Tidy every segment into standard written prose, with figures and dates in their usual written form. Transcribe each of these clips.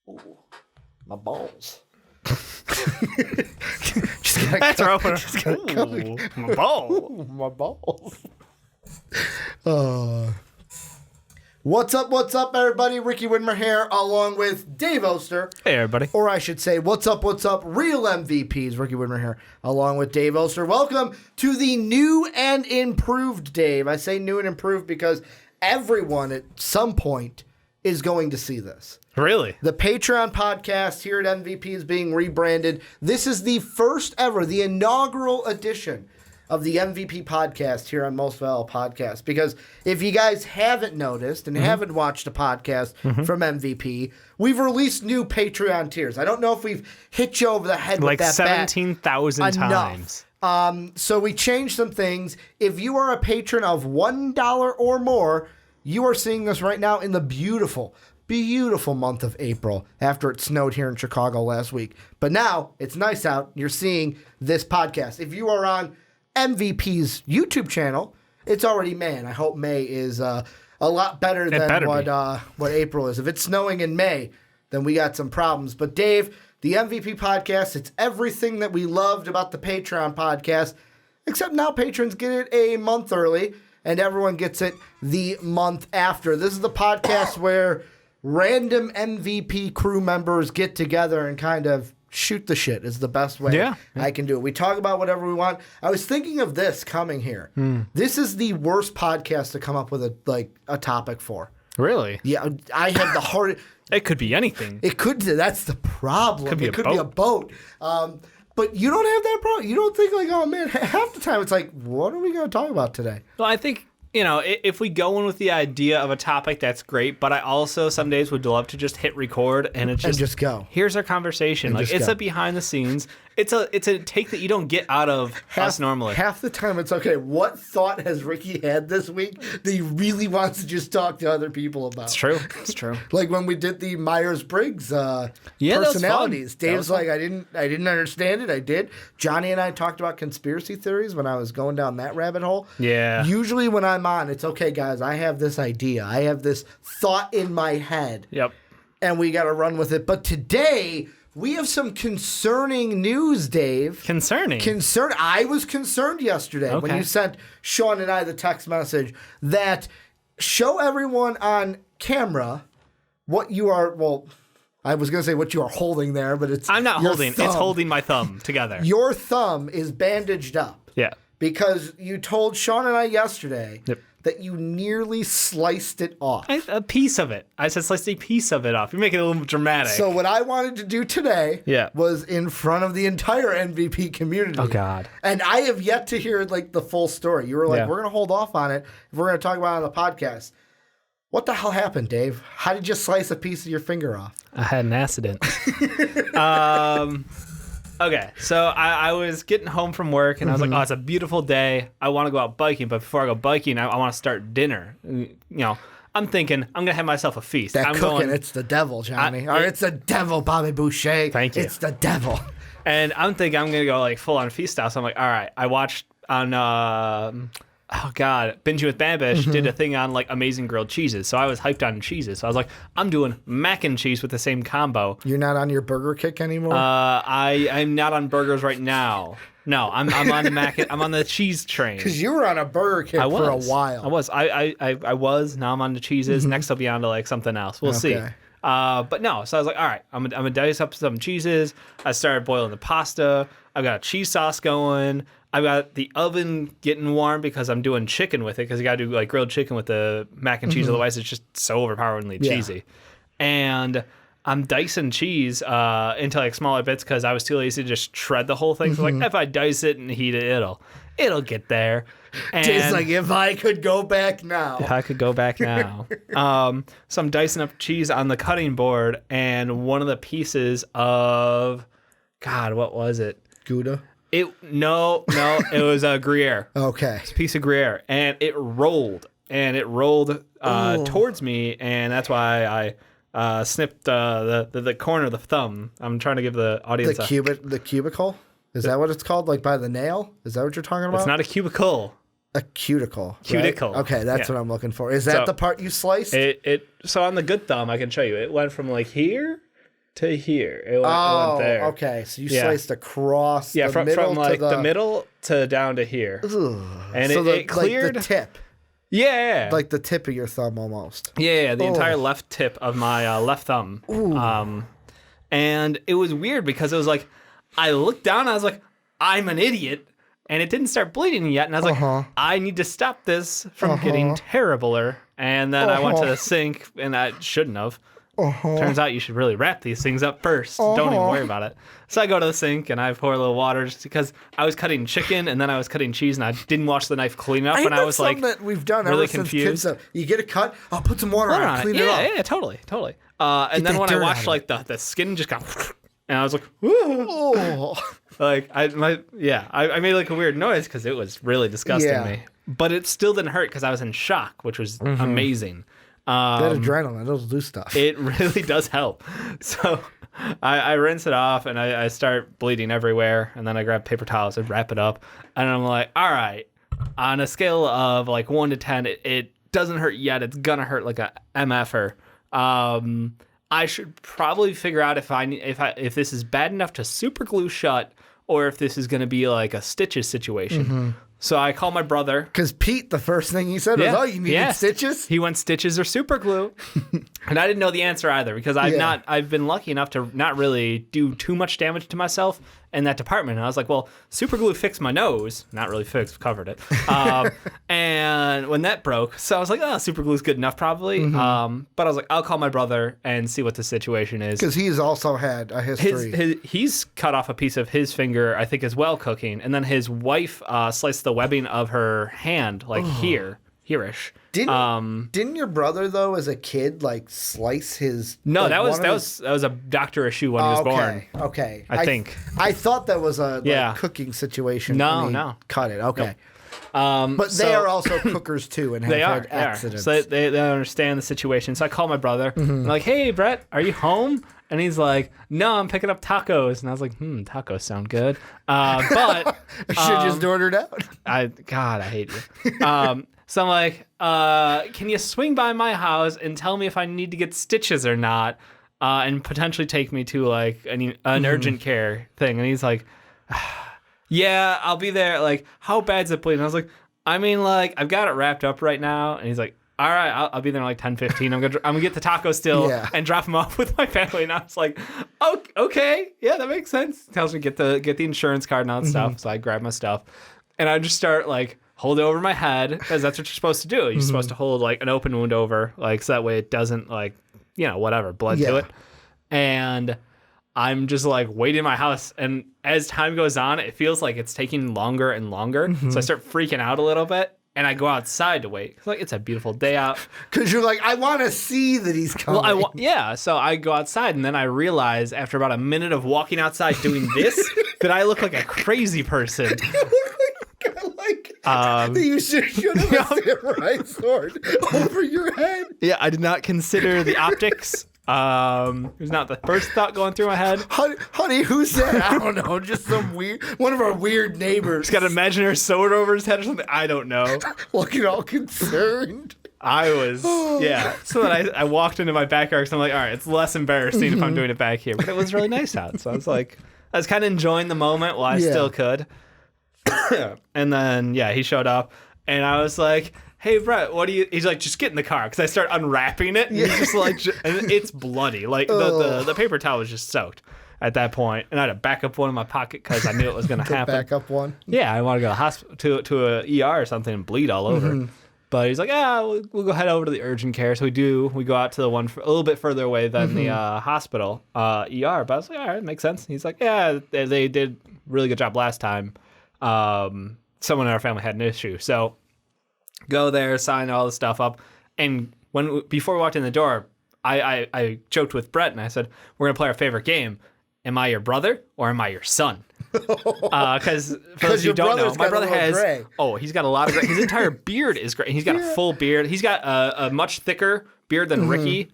Ooh, my balls. That's our opener. Ooh, my ball. Ooh, my balls. What's up, everybody? Ricky Widmer here, along with Dave Oster. Hey, everybody. Or I should say, what's up, real MVPs. Ricky Widmer here, along with Dave Oster. Welcome to the new and improved Dave. I say new and improved because everyone at some point is going to see this. Really? The Patreon podcast here at MVP is being rebranded. This is the first ever, the inaugural edition of the MVP podcast here on Most Valuable Podcast. Because if you guys haven't noticed and haven't watched a podcast from MVP, we've released new Patreon tiers. I don't know if we've hit you over the head Like with that 17,000 times. So we changed some things. If you are a patron of $1 or more, you are seeing this right now in the beautiful month of April after it snowed here in Chicago last week. But now it's nice out. You're seeing this podcast. If you are on MVP's YouTube channel, it's already May, and I hope May is a lot better than what April is. If it's snowing in May, then we got some problems. But Dave, the MVP podcast, it's everything that we loved about the Patreon podcast, except now patrons get it a month early, and everyone gets it the month after. This is the podcast where random MVP crew members get together and kind of shoot the shit is the best way I can do it. We talk about whatever we want. I was thinking of this coming here. This is the worst podcast to come up with a topic for. Really? Yeah, I have the hard. It could be anything. It could. That's the problem. It could be a boat. But you don't have that problem. You don't think like, oh man, half the time it's like, what are we going to talk about today? Well, I think, if we go in with the idea of a topic, that's great. But I also some days would love to just hit record and just go. Here's our conversation. Like it's a behind the scenes. It's a take that you don't get out of us normally. Half the time it's okay. What thought has Ricky had this week that he really wants to just talk to other people about? It's true. It's true. Like when we did the Myers-Briggs Personalities. personalities. Dave's like, I didn't understand it. I did. Johnny and I talked about conspiracy theories when I was going down that rabbit hole. Yeah. Usually when I'm on, it's okay, guys. I have this idea. I have this thought in my head. Yep. And we got to run with it. But today, we have some concerning news, Dave. Concerning? I was concerned yesterday when you sent Sean and I the text message that show everyone on camera what you are, well, I was going to say what you are holding there, but it's I'm not holding. thumb. It's holding my thumb together. Your thumb is bandaged up. Yeah. Because you told Sean and I yesterday that you nearly sliced it off. A piece of it. I said slice a piece of it off. You're making it a little dramatic. So what I wanted to do today was in front of the entire MVP community. Oh, God. And I have yet to hear the full story. You were like, we're going to hold off on it if we're going to talk about it on the podcast. What the hell happened, Dave? How did you slice a piece of your finger off? I had an accident. Okay, so I was getting home from work, and I was like, oh, it's a beautiful day. I want to go out biking, but before I go biking, I want to start dinner. I'm thinking, I'm going to have myself a feast. I'm cooking, it's the devil, Johnny. It's the devil, Bobby Boucher. Thank you. It's the devil. And I'm thinking I'm going to go full-on feast style. So I'm like, all right, I watched on... Binging with Babish did a thing on amazing grilled cheeses. So I was hyped on cheeses. So I was like, I'm doing mac and cheese with the same combo. You're not on your burger kick anymore? I'm not on burgers right now. No, I'm on the mac. I'm on the cheese train. Because you were on a burger kick for a while. I was. I was. Now I'm on the cheeses. Next I'll be on to something else. We'll see. But no, so I was like, all right, I'm gonna dice up some cheeses. I started boiling the pasta. I've got a cheese sauce going. I've got the oven getting warm because I'm doing chicken with it because you got to do grilled chicken with the mac and cheese. Otherwise, it's just so overpoweringly cheesy. And I'm dicing cheese into smaller bits because I was too lazy to just shred the whole thing. So if I dice it and heat it, it'll get there. And it's like, if I could go back now. If I could go back now. So I'm dicing up cheese on the cutting board, and one of the pieces of, God, what was it? Gouda? No, it was a Gruyere. Okay. It's a piece of Gruyere, and it rolled towards me, and that's why I snipped the corner of the thumb. I'm trying to give the audience the cubicle. Is that what it's called? By the nail? Is that what you're talking about? It's not a cubicle. A cuticle. Cuticle. Right? Okay, that's what I'm looking for. Is that the part you sliced? So on the good thumb, I can show you. It went from here to here. It went there. Okay. So you sliced across from like to the middle to down to here. Ugh. And so it cleared. Like the tip. Yeah. Like the tip of your thumb almost. Yeah, the entire left tip of my left thumb. And it was weird because it was like, I looked down and I was like, I'm an idiot. And it didn't start bleeding yet. And I was like, I need to stop this from getting terribler. And then I went to the sink, and I shouldn't have. Turns out you should really wrap these things up first. Don't even worry about it. So I go to the sink, and I pour a little water just because I was cutting chicken, and then I was cutting cheese, and I didn't wash the knife clean enough. And I was like, that we've done really ever confused. Since kids. You get a cut, I'll put some water on it, clean it up. Yeah, totally. And then when I watched, like, the skin just got... And I was like, "Whoa!" Like I made like a weird noise because it was really disgusting me. But it still didn't hurt because I was in shock, which was amazing. That adrenaline, it'll do stuff. It really does help. So I rinse it off and I start bleeding everywhere. And then I grab paper towels and wrap it up. And I'm like, all right, on a scale of like 1 to 10, it doesn't hurt yet. It's gonna hurt like a MFer. I should probably figure out if this is bad enough to super glue shut or if this is going to be like a stitches situation. So I call my brother. Because Pete, the first thing he said was, you needed stitches? He went stitches or super glue. And I didn't know the answer either because I've been lucky enough to not really do too much damage to myself in that department. And I was like, well, super glue fixed my nose. Not really fixed, covered it. And when that broke, so I was like, super glue's good enough probably. But I was like, I'll call my brother and see what the situation is. Because he's also had a history. He's cut off a piece of his finger, I think, as well, cooking. And then his wife sliced the webbing of her hand, like here-ish. Didn't your brother though, as a kid, like slice his? No, like, that was a doctor issue when he was born. Okay, I think. I thought that was a cooking situation. No, cut it. Okay. Nope. But they are also cookers too, and have had accidents. So they understand the situation. So I call my brother. I'm like, "Hey, Brett, are you home?" And he's like, "No, I'm picking up tacos." And I was like, "Tacos sound good." But I should just ordered out. I hate you. So I'm like, can you swing by my house and tell me if I need to get stitches or not, and potentially take me to like an urgent care thing? And he's like, yeah, I'll be there. Like, how bad's it bleeding? I was like, I mean, like, I've got it wrapped up right now. And he's like, all right, I'll be there in like 10:15. I'm gonna get the taco still and drop him off with my family. And I was like, okay, yeah, that makes sense. Tells me get the insurance card and all that stuff. So I grab my stuff, and I just start like hold it over my head because that's what you're supposed to do. You're supposed to hold like an open wound over, like so that way it doesn't like blood to it. And I'm just like waiting in my house, and as time goes on, it feels like it's taking longer and longer. So I start freaking out a little bit. And I go outside to wait. It's like, it's a beautiful day out. Because you're like, I want to see that he's coming. Well, so I go outside, and then I realize after about a minute of walking outside doing this that I look like a crazy person. You should have a samurai sword over your head. Yeah, I did not consider the optics. It was not the first thought going through my head. Honey, who's that? I don't know. Just one of our weird neighbors. He's got an imaginary sword over his head or something. I don't know. Looking all concerned. I was, So then I walked into my backyard because I'm like, all right, it's less embarrassing if I'm doing it back here. But it was really nice out. So I was like, I was kind of enjoying the moment while I still could. And then, he showed up, and I was like, hey, Brett, he's like, just get in the car, because I start unwrapping it, and he's just like, and it's bloody. Like, the paper towel was just soaked at that point, and I had a backup one in my pocket, because I knew it was going to happen. Backup one? Yeah, I want to go to the hospital, to a ER or something, and bleed all over. But he's like, we'll go head over to the urgent care. So we go out to the one a little bit further away than the hospital, ER. But I was like, all right, makes sense. He's like, yeah, they did a really good job last time. Someone in our family had an issue. So go there, sign all the stuff up. And before we walked in the door, I joked with Brett, and I said, we're going to play our favorite game. Am I your brother or am I your son? Because for those of you who don't know, my brother has gray. He's got a lot of gray. His entire beard is gray. He's got a full beard. He's got a much thicker beard than Ricky.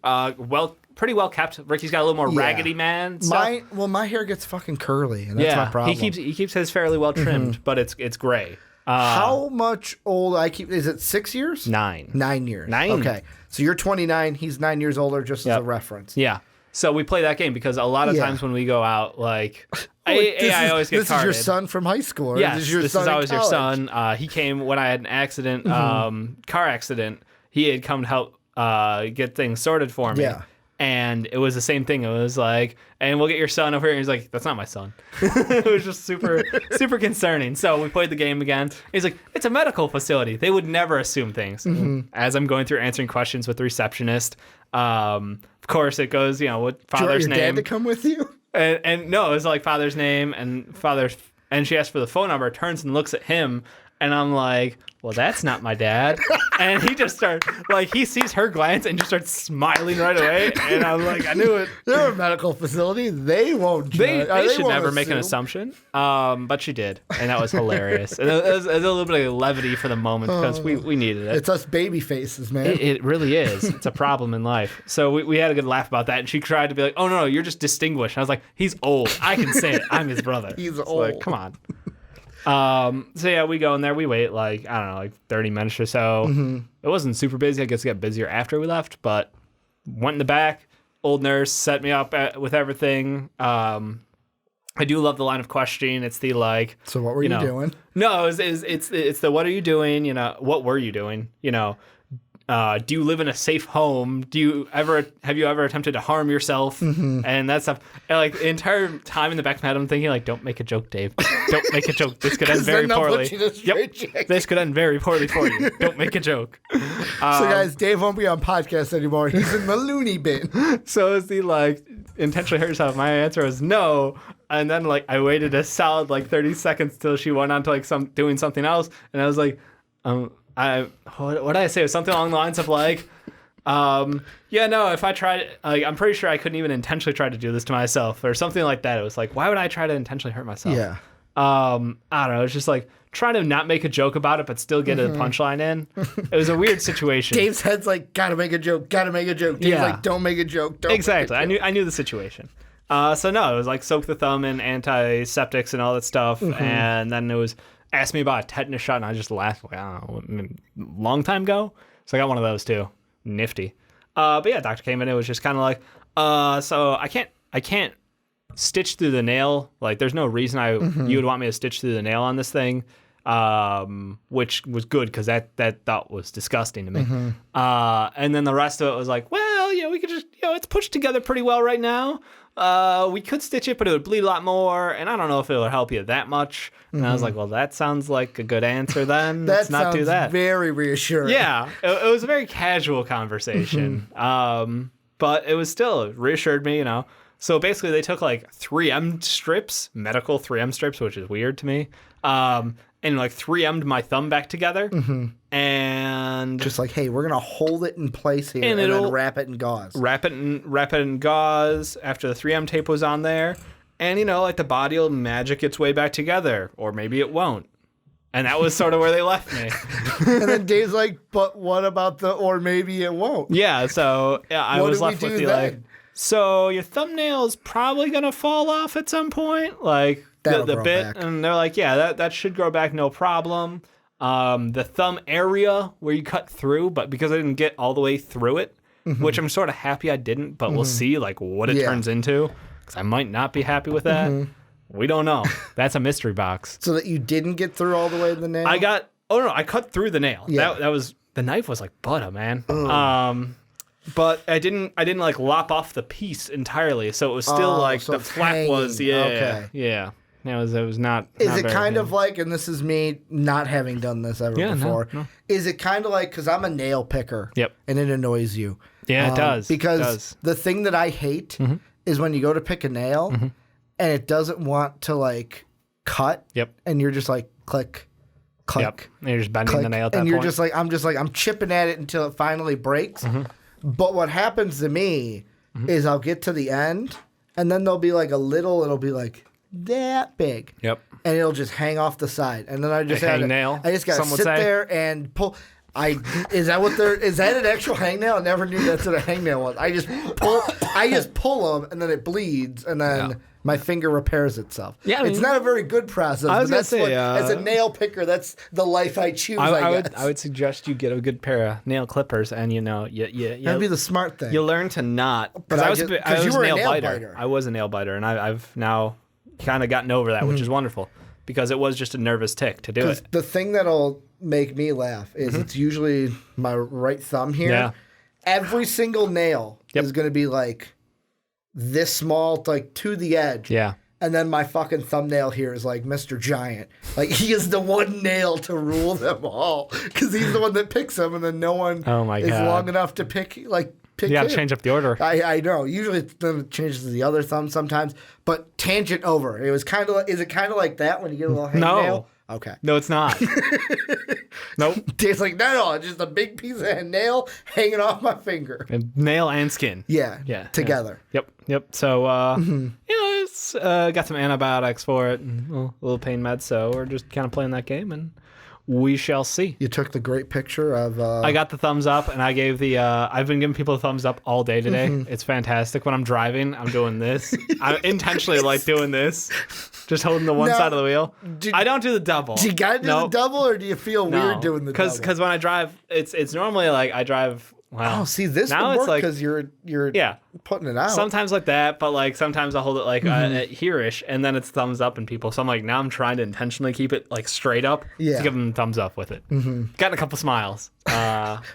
Pretty well kept. Ricky's got a little more raggedy man stuff. My hair gets fucking curly, and that's my problem. He keeps his fairly well trimmed, but it's gray. How much old is it 6 years? 9. 9 years. 9. Okay. So you're 29, he's 9 years older, just as a reference. Yeah. So we play that game because a lot of times when we go out, like, I always get This carded. is your son from high school. Or Yes, this is always your son. He came when I had an accident, car accident. He had come to help get things sorted for me. Yeah. And it was the same thing. It was like, and we'll get your son over here. And he's like, that's not my son. It was just super concerning. So we played the game again. He's like, it's a medical facility. They would never assume things. As I'm going through answering questions with the receptionist, of course it goes, what father's your name. dad to come with you? And no, it was like father's name and she asked for the phone number, turns and looks at him. And I'm like, well, that's not my dad. And he just starts, like, he sees her glance and just starts smiling right away. And I'm like, I knew it. They're a medical facility. They won't judge. They should won't never make an assumption. But she did. And that was hilarious. And it was a little bit of levity for the moment because we needed it. It's us baby faces, man. It really is. It's a problem in life. So we had a good laugh about that. And she tried to be like, oh, no, you're just distinguished. And I was like, he's old. I can say it. I'm his brother. He's old. old. Like, come on. So yeah, we go in there, we wait like, I don't know, like 30 minutes or so. It wasn't super busy. I guess it got busier after we left, but went in the back. Old nurse set me up with everything. I do love the line of questioning. It's the like, so what were you doing? No, it's the what are you doing? What were you doing? Do you live in a safe home? Have you ever attempted to harm yourself? And that stuff. And like the entire time in the back of my head, I'm thinking like, don't make a joke, Dave. Don't make a joke. This could end very poorly. This could end very poorly for you. Don't make a joke. So guys, Dave won't be on podcasts anymore. He's in the loony bin. So is the like intentionally hurt yourself? My answer was no. And then like I waited a solid like 30 seconds till she went on to like doing something else, and I was like, what did I say? It was something along the lines of like, if I tried, like, I'm pretty sure I couldn't even intentionally try to do this to myself or something like that. It was like, why would I try to intentionally hurt myself? Yeah. I don't know. It's just like trying to not make a joke about it, but still get a punchline in. It was a weird situation. Dave's head's like, gotta make a joke. Dave's like, don't make a joke. Exactly. I knew the situation. So no, it was like soak the thumb in antiseptics and all that stuff. And then it was, asked me about a tetanus shot, and I just laughed. Like, I don't know, long time ago. So I got one of those too. Nifty. But yeah, doctor came in. It was just kind of like, so I can't stitch through the nail. Like, there's no reason you would want me to stitch through the nail on this thing. Which was good because that thought was disgusting to me. And then the rest of it was like, well, we could just, it's pushed together pretty well right now. We could stitch it, but it would bleed a lot more, and I don't know if it would help you that much. And I was like, well, that sounds like a good answer then. Let's not do that. Very reassuring. Yeah, it was a very casual conversation, but it was still, reassured me, So basically they took like 3M strips, medical 3M strips, which is weird to me, and like 3M'd my thumb back together. And just like, hey, we're gonna hold it in place here and then wrap it in gauze. Wrap it in gauze after the 3M tape was on there, and like the body will magic its way back together, or maybe it won't. And that was sort of where they left me. And then Dave's like, but what about or maybe it won't? Yeah, so I was left with the like, so your thumbnail is probably gonna fall off at some point, like the bit, back. And they're like, yeah, that should grow back, no problem. The thumb area where you cut through, but because I didn't get all the way through it, which I'm sort of happy I didn't, but we'll see like what it turns into, because I might not be happy with that. We don't know. That's a mystery box. So that you didn't get through all the way to the nail? I cut through the nail. Yeah. That was, the knife was like butter, man. But I didn't like lop off the piece entirely, so it was still like the flap hanging. Was okay. Yeah. It was not. Is it kind of like, and this is me not having done this ever before, no. Is it kind of like, because I'm a nail picker, and it annoys you. Yeah, it does. Because the thing that I hate is when you go to pick a nail and it doesn't want to like cut, and you're just like click, click. And you're just bending click, the nail at that and point. you're just like, I'm chipping at it until it finally breaks. But what happens to me is I'll get to the end, and then there'll be like it'll be like that big. Yep. And it'll just hang off the side. And then I just nail. I just got to sit there and pull. Is that an actual hangnail? I never knew that's what a hangnail was. I just pull them and then it bleeds and then my finger repairs itself. Yeah, it's not a very good process. I was gonna say, as a nail picker, that's the life I choose. I would suggest you get a good pair of nail clippers, and that'd be the smart thing. You learn to not because I was a nail biter. I was a nail biter, and I've now kind of gotten over that, which is wonderful because it was just a nervous tick to do it. The thing that'll make me laugh is it's usually my right thumb here. Yeah. Every single nail is going to be like this small, like to the edge. Yeah. And then my fucking thumbnail here is like Mr. Giant. Like he is the one nail to rule them all because he's the one that picks them, and then no one is long enough to pick. You got to change up the order. I know. Usually it changes to the other thumb sometimes, but tangent over. It was kind of. Is it kind of like that when you get a little hangnail? Okay. No, it's not. Nope. Dave's like, no, it's just a big piece of nail hanging off my finger. Nail and skin. Yeah. Together. Yeah. Yep. So, it's got some antibiotics for it, and a little pain meds. So we're just kind of playing that game, and we shall see. You took the great picture of... I got the thumbs up, and I gave the... I've been giving people a thumbs up all day today. It's fantastic. When I'm driving, I'm doing this. I intentionally like doing this. Just holding the one side of the wheel. I don't do the double. Do you got to do the double, or do you feel weird doing the double? Because when I drive, it's normally like I drive... Wow. Oh, see, this would work because you're putting it out. Sometimes like that, but like sometimes I hold it like here-ish, and then it's thumbs up, and people. So I'm like, now I'm trying to intentionally keep it like straight up to give them thumbs up with it. Gotten a couple smiles.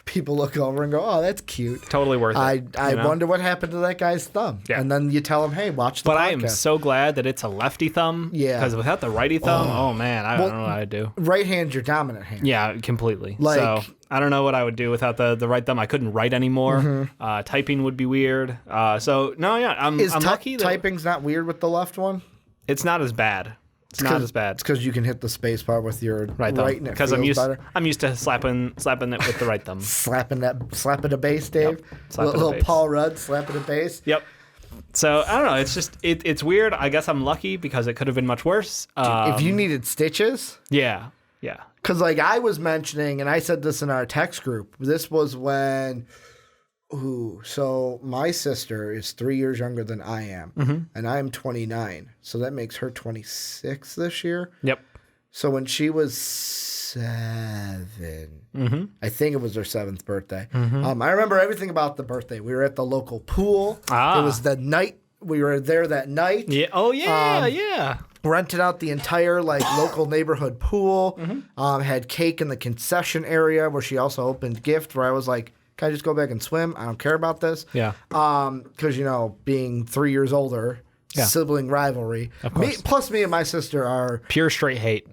People look over and go, "Oh, that's cute." Totally worth it. I wonder what happened to that guy's thumb. Yeah. And then you tell him, "Hey, watch the podcast." But I am so glad that it's a lefty thumb. Yeah. Because without the righty thumb, oh man, I don't know what I'd do. Right hand's your dominant hand. Yeah, completely. So I don't know what I would do without the right thumb. I couldn't write anymore. Typing would be weird. I'm lucky. Typing's not weird with the left one? It's not as bad. It's not as bad. It's because you can hit the space bar with your right thumb. Because I'm used to slapping it with the right thumb. slapping a bass, Dave. Yep. Little Paul Rudd slapping a bass. Yep. So I don't know. It's just it's weird. I guess I'm lucky because it could have been much worse. If you needed stitches. Yeah. Because like I was mentioning, and I said this in our text group. This was when. So my sister is 3 years younger than I am, and I am 29. So that makes her 26 this year. Yep. So when she was 7, I think it was her 7th birthday. I remember everything about the birthday. We were at the local pool. It was the night. We were there that night. Yeah. Oh, yeah, rented out the entire local neighborhood pool. Had cake in the concession area where she also opened gift where I was like, can I just go back and swim? I don't care about this. Yeah. Because, being 3 years older, sibling rivalry. Of course. Plus me and my sister are... pure straight hate.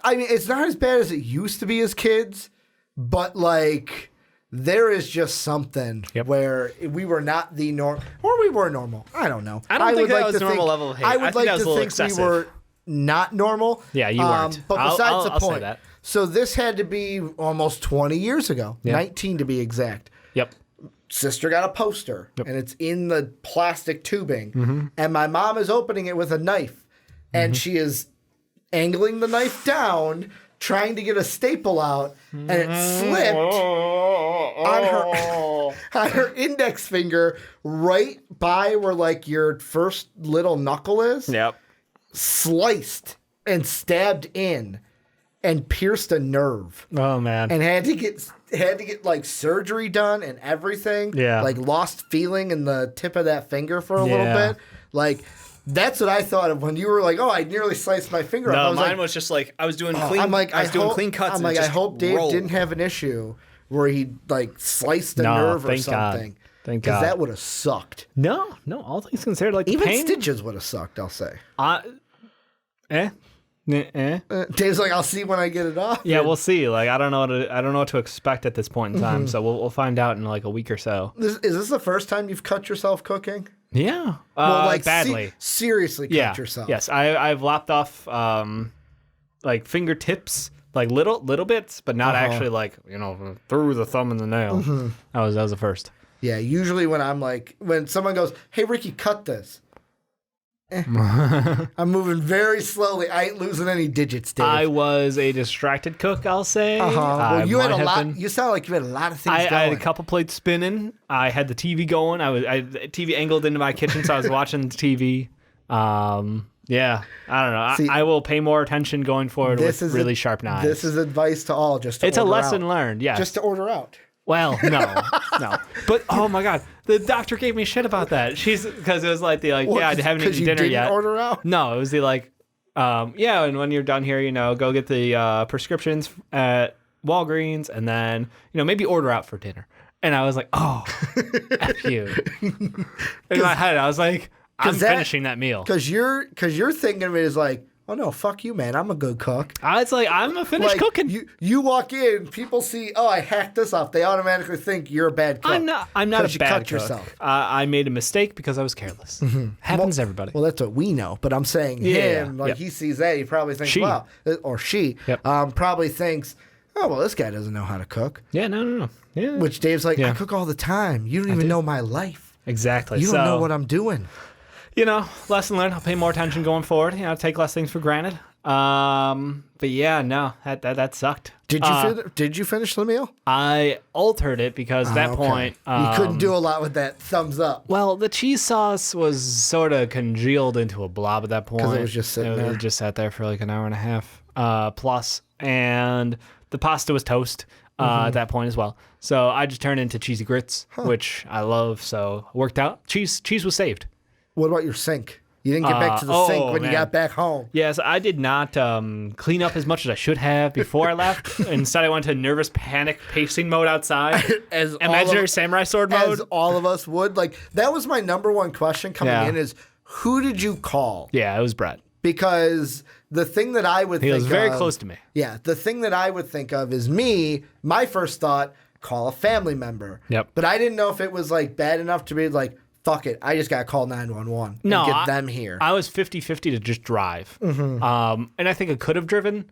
I mean, it's not as bad as it used to be as kids, but there is just something where we were not the norm... Or we were normal. I don't know. I don't think that was normal level of hate. I would like to think we were not normal. Yeah, you weren't. But besides the point. Say that. So this had to be almost 20 years ago, 19 to be exact. Yep. Sister got a poster, and it's in the plastic tubing, and my mom is opening it with a knife, and she is angling the knife down, trying to get a staple out, and it slipped on her index finger right by where your first little knuckle is. Yep. Sliced and stabbed in. And pierced a nerve. Oh man! And had to get surgery done and everything. Yeah. Lost feeling in the tip of that finger for a little bit. That's what I thought of when you were oh, I nearly sliced my finger off. No, mine was just I was doing clean. I was doing clean cuts. I'm I hope Dave didn't have an issue where he sliced a nerve or something. Thank God. Because that would have sucked. No. All things considered, even pain, stitches would have sucked. I'll say. Dave's I'll see when I get it off. Yeah, we'll see. I don't know what to expect at this point in time. So we'll find out in a week or so. Is this the first time you've cut yourself cooking? Yeah. Badly. Seriously cut yourself. Yes, I've lopped off fingertips, little bits, but not actually through the thumb and the nail. That was the first. Yeah. Usually when I'm when someone goes, "Hey Ricky, cut this," I'm moving very slowly. I ain't losing any digits, Dave. I was a distracted cook, I'll say. Well, you had a lot. You sound like you had a lot of things going. I had a couple plates spinning. I had the TV going. I TV angled into my kitchen, so I was watching the TV. Yeah, I don't know. See, I will pay more attention going forward with really sharp knives. This is advice to all. It's a lesson learned. Yeah, just to order out. Well, no. But oh my God, the doctor gave me shit about that. Because it was like I haven't eaten dinner yet. Order out? No, it was and when you're done here, go get the prescriptions at Walgreens, and then maybe order out for dinner. And I was like, oh, F you. In my head, I was like, I'm finishing that meal. Because you're thinking of it as like, oh no, fuck you, man. I'm a good cook. It's like I'm a finished cooking. You walk in, people see, oh, I hacked this up. They automatically think you're a bad cook. I'm not a bad cook. Yourself. I made a mistake because I was careless. Happens to everybody. Well, that's what we know. But I'm saying he sees that, he probably thinks, wow, or she probably thinks, oh well, this guy doesn't know how to cook. Yeah, no. Yeah. Which Dave's like, I cook all the time. You don't even know my life. Exactly. You don't know what I'm doing. Lesson learned. I'll pay more attention going forward. Take less things for granted. But yeah, no, that sucked. Did you finish the meal? I altered it because at that point you couldn't do a lot with that thumbs up. Well, the cheese sauce was sort of congealed into a blob at that point. Because it was just sitting there. It just sat there for like an hour and a half plus, and the pasta was toast at that point as well. So I just turned into cheesy grits, which I love. So it worked out. Cheese was saved. What about your sink? You didn't get back to the sink when you got back home. Yes, I did not clean up as much as I should have before I left. Instead, I went to nervous panic pacing mode outside. As imaginary samurai sword mode. As all of us would. Like, that was my number one question coming in is, who did you call? Yeah, it was Brett. Because the thing that I would think of... He was very close to me. Yeah, the thing that I would think of is my first thought, call a family member. Yep. But I didn't know if it was, like, bad enough to be like, fuck it, I just got to call 911 and get them here. I was 50-50 to just drive. And I think I could have driven.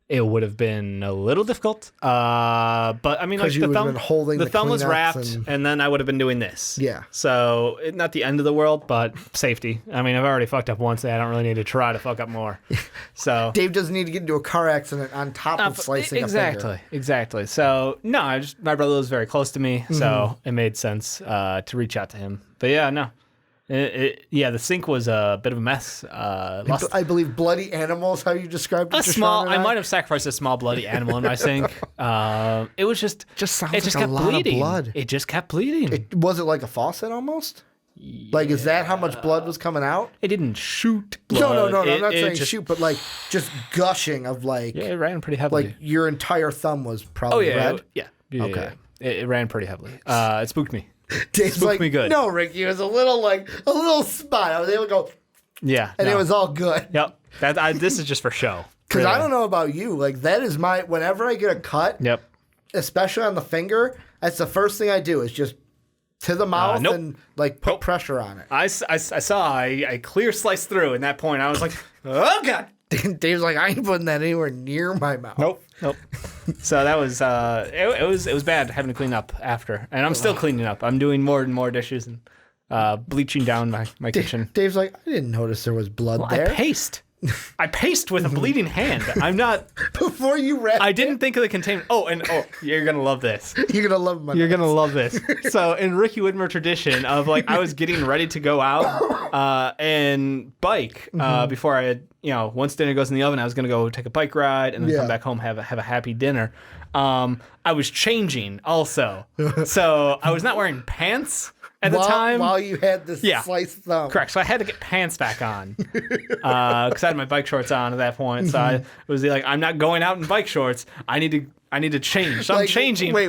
It would have been a little difficult. But I mean, like the thumb was wrapped, and then I would have been doing this. Yeah. So not the end of the world, but safety. I mean, I've already fucked up once. I don't really need to try to fuck up more. So Dave doesn't need to get into a car accident on top of slicing a finger. Exactly. So no, my brother was very close to me, so it made sense to reach out to him. But yeah, no. The sink was a bit of a mess. I believe bloody animals, how you described it. I might have sacrificed a small bloody animal in my sink. It was just sounds it just like kept a lot bleeding. of blood. It just kept bleeding. Was it like a faucet almost? Yeah. Like, is that how much blood was coming out? It didn't shoot blood. No. I'm not saying shoot, but like just gushing of like. Yeah, it ran pretty heavily. Like your entire thumb was probably red. Yeah. Okay. It ran pretty heavily. It spooked me. Dave's spooked like, me good. No, Ricky, it was a little spot. I was able to go. Yeah. And it was all good. Yep. This is just for show. Because I don't know about you. Like, that is whenever I get a cut. Yep. Especially on the finger, that's the first thing I do is just to the mouth and like put pressure on it. I saw a clear slice through. In that point, I was like, oh God. Dave's like, I ain't putting that anywhere near my mouth. Nope. So that was it was bad having to clean up after, and I'm still cleaning up. I'm doing more and more dishes and bleaching down my kitchen. Dave's like, I didn't notice there was blood there. I paced with a bleeding hand. I'm not. Before you wrapped I didn't think of the containment. You're gonna love this. You're gonna love my. You're gonna love this. So in Ricky Whitmer tradition of like, I was getting ready to go out and bike before I had, once dinner goes in the oven, I was gonna go take a bike ride and then come back home, have a happy dinner. I was changing also, so I was not wearing pants. At the time, while you had this sliced thumb. Correct. So I had to get pants back on because I had my bike shorts on at that point. So I was like, I'm not going out in bike shorts. I need to change. So I'm changing. Wait.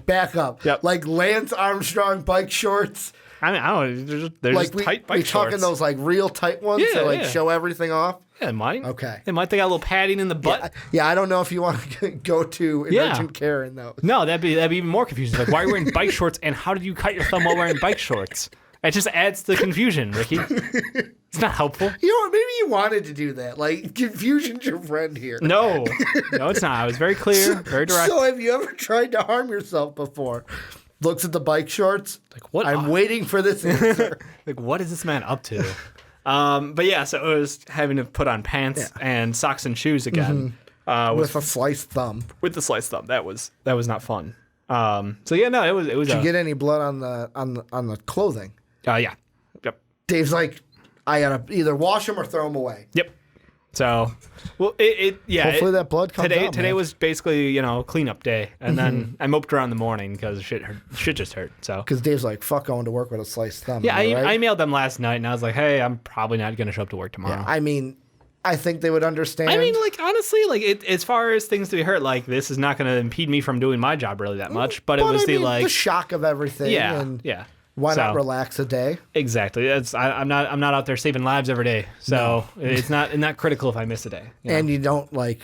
Back up. Yep. Like Lance Armstrong bike shorts. I mean, I don't know. They're like just tight bike shorts. We're talking those like real tight ones that show everything off. Yeah, it might. Okay. It might. They got a little padding in the butt. Yeah, I don't know if you want to go to urgent care in those. No, that'd be even more confusing. Like, why are you wearing bike shorts and how did you cut your thumb while wearing bike shorts? It just adds to the confusion, Ricky. It's not helpful. You know what? Maybe you wanted to do that. Like, confusion's your friend here. No, it's not. I was very clear, very direct. So have you ever tried to harm yourself before? looks at the bike shorts. Like, what? I'm waiting for this answer. Like, what is this man up to? But yeah, so it was having to put on pants and socks and shoes again. With a sliced thumb. With the sliced thumb. That was not fun. So yeah, no, it was. Did you get any blood on the clothing? Yeah. Yep. Dave's like, I gotta either wash them or throw them away. Yep. So, well, Hopefully that blood comes out. Today was basically, cleanup day, and then I moped around in the morning because shit just hurt. So, because Dave's like, fuck going to work with a sliced thumb. Yeah, I emailed them last night, and I was like, hey, I'm probably not gonna show up to work tomorrow. Yeah, I mean, I think they would understand. I mean, like, honestly, like, as far as things to be hurt, like, this is not going to impede me from doing my job really that much. But it was the shock of everything. Yeah. Why not relax a day? Exactly. I'm not out there saving lives every day. So it's not critical if I miss a day. And you don't, like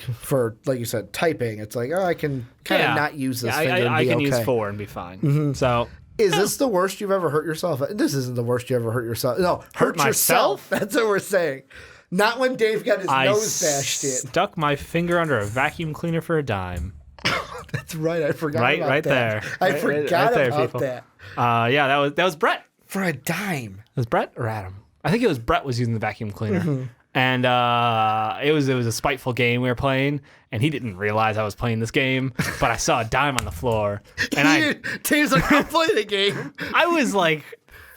you said, typing. It's like, I can kind of not use this finger and be I can okay. use 4 and be fine. So... Is this the worst you've ever hurt yourself? This isn't the worst you ever hurt yourself. No, hurt yourself. That's what we're saying. Not when Dave got his nose bashed in. Stuck my finger under a vacuum cleaner for a dime. That's right. I forgot about that. Right there. I forgot about that. Yeah, that was Brett. For a dime. Was Brett or Adam? I think it was Brett was using the vacuum cleaner. And it was a spiteful game we were playing, and he didn't realize I was playing this game, but I saw a dime on the floor. And Dave's like, I'll play the game. I was like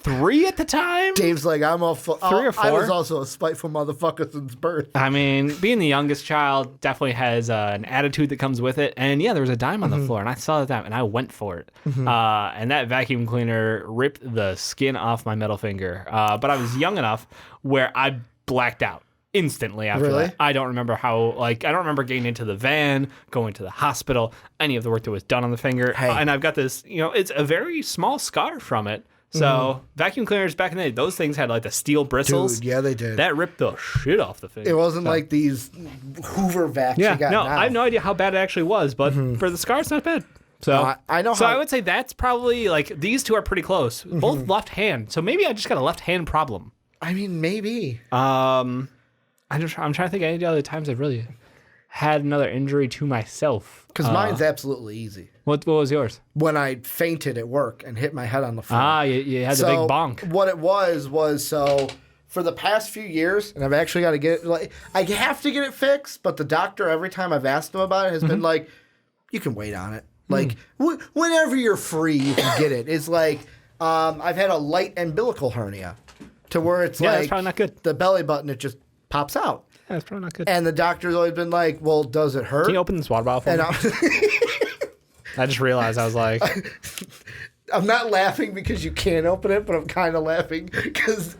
3 at the time. Dave's like, I'm all 3 or 4. I was also a spiteful motherfucker since birth. I mean, being the youngest child definitely has an attitude that comes with it. And yeah, there was a dime on the floor, and I saw the dime, and I went for it. And that vacuum cleaner ripped the skin off my middle finger. But I was young enough where I blacked out instantly after that. I don't remember I don't remember getting into the van, going to the hospital, any of the work that was done on the finger. And I've got this, it's a very small scar from it. So vacuum cleaners back in the day, those things had like the steel bristles. Dude, yeah, they did. That ripped the shit off the finger. It wasn't like these Hoover vacs you got now. I have no idea how bad it actually was, but for the scar, it's not bad. So I know. So I would say that's probably like these two are pretty close. Both left hand. So maybe I just got a left hand problem. I mean, maybe. I'm trying to think of any other times I've really had another injury to myself. Because mine's absolutely easy. What was yours? When I fainted at work and hit my head on the floor. You had the big bonk. What it was for the past few years, and I've actually got to get it, I have to get it fixed, but the doctor, every time I've asked him about it, has been like, you can wait on it. Like, whenever you're free, you can get it. It's like, I've had a light umbilical hernia to where it's that's probably not good. The belly button, it just pops out. Yeah, that's probably not good. And the doctor's always been like, well, does it hurt? Can you open this water bottle for me? I just realized I was like... I'm not laughing because you can't open it, but I'm kind of laughing because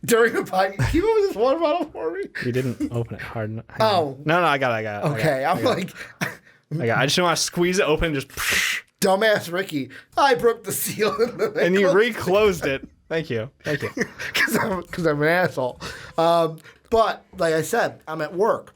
during the podcast, can you open this water bottle for me? You didn't open it hard enough. Oh. No, I got it. Okay, I just don't want to squeeze it open and just... Dumbass Ricky. I broke the seal. And you reclosed it. Thank you. Because I'm an asshole. But like I said, I'm at work,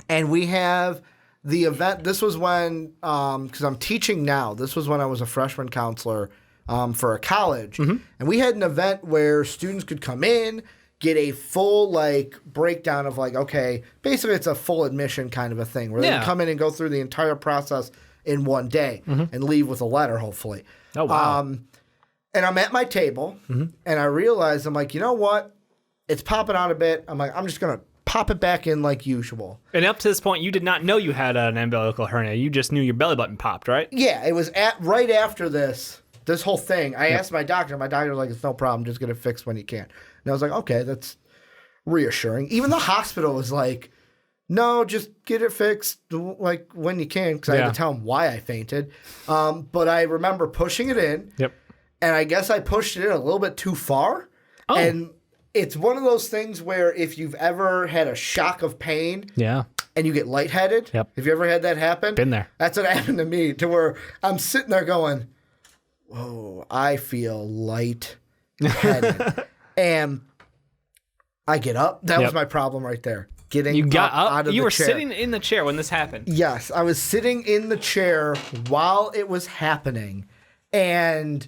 and we have the event. This was when, because I'm teaching now. This was when I was a freshman counselor for a college, and we had an event where students could come in, get a full breakdown of okay, basically it's a full admission kind of a thing where they can come in and go through the entire process in one day and leave with a letter, hopefully. Oh wow. And I'm at my table, and I realize, I'm like, you know what? It's popping out a bit. I'm like, I'm just going to pop it back in like usual. And up to this point, you did not know you had an umbilical hernia. You just knew your belly button popped, right? Yeah, it was right after this whole thing. I asked my doctor. My doctor was like, it's no problem. Just get it fixed when you can. And I was like, okay, that's reassuring. Even the hospital was like, no, just get it fixed when you can, because I had to tell them why I fainted. But I remember pushing it in. Yep. And I guess I pushed it in a little bit too far. Oh. And it's one of those things where if you've ever had a shock of pain and you get lightheaded, have you ever had that happen? Been there. That's what happened to me, to where I'm sitting there going, whoa, I feel lightheaded. And I get up. That was my problem right there. You got up out of the chair. You were sitting in the chair when this happened. Yes, I was sitting in the chair while it was happening. And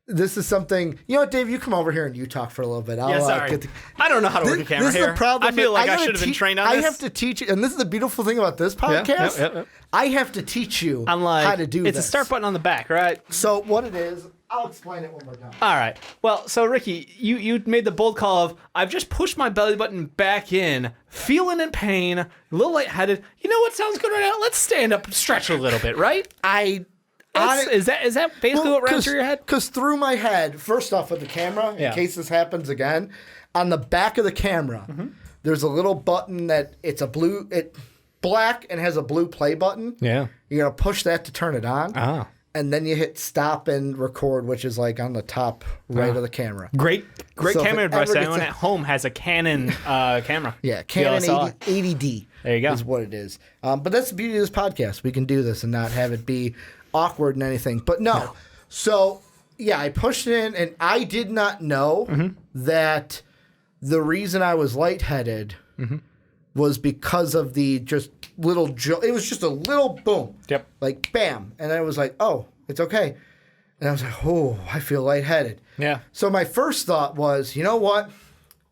this is something. You know what, Dave? You come over here and you talk for a little bit. Yeah, sorry. I don't know how to work a camera this here. Is the problem. I feel like I should have been trained on this. I have to teach you, and this is the beautiful thing about this podcast. Yep. I have to teach you how to do this. It's a start button on the back, right? So what it is, I'll explain it when we're done. All right. Well, so Ricky, you made the bold call of, I've just pushed my belly button back in, feeling in pain, a little lightheaded. You know what sounds good right now? Let's stand up and stretch a little bit, right? Is that basically what ran through your head? Because through my head, first off with the camera, in case this happens again, on the back of the camera, there's a little button that it's black and has a blue play button. Yeah. You're going to push that to turn it on. Ah. And then you hit stop and record, which is like on the top right of the camera. Great So camera advice. Anyone at home has a Canon camera. Yeah, Canon 80D. There you go. Is what it is. But that's the beauty of this podcast. We can do this and not have it be awkward and anything. But no. So, yeah, I pushed it in, and I did not know that the reason I was lightheaded was because of the just little it was just a little boom. Yep. Like, bam. And then it was like, oh, it's okay. And I was like, oh, I feel lightheaded. Yeah. So my first thought was, you know what?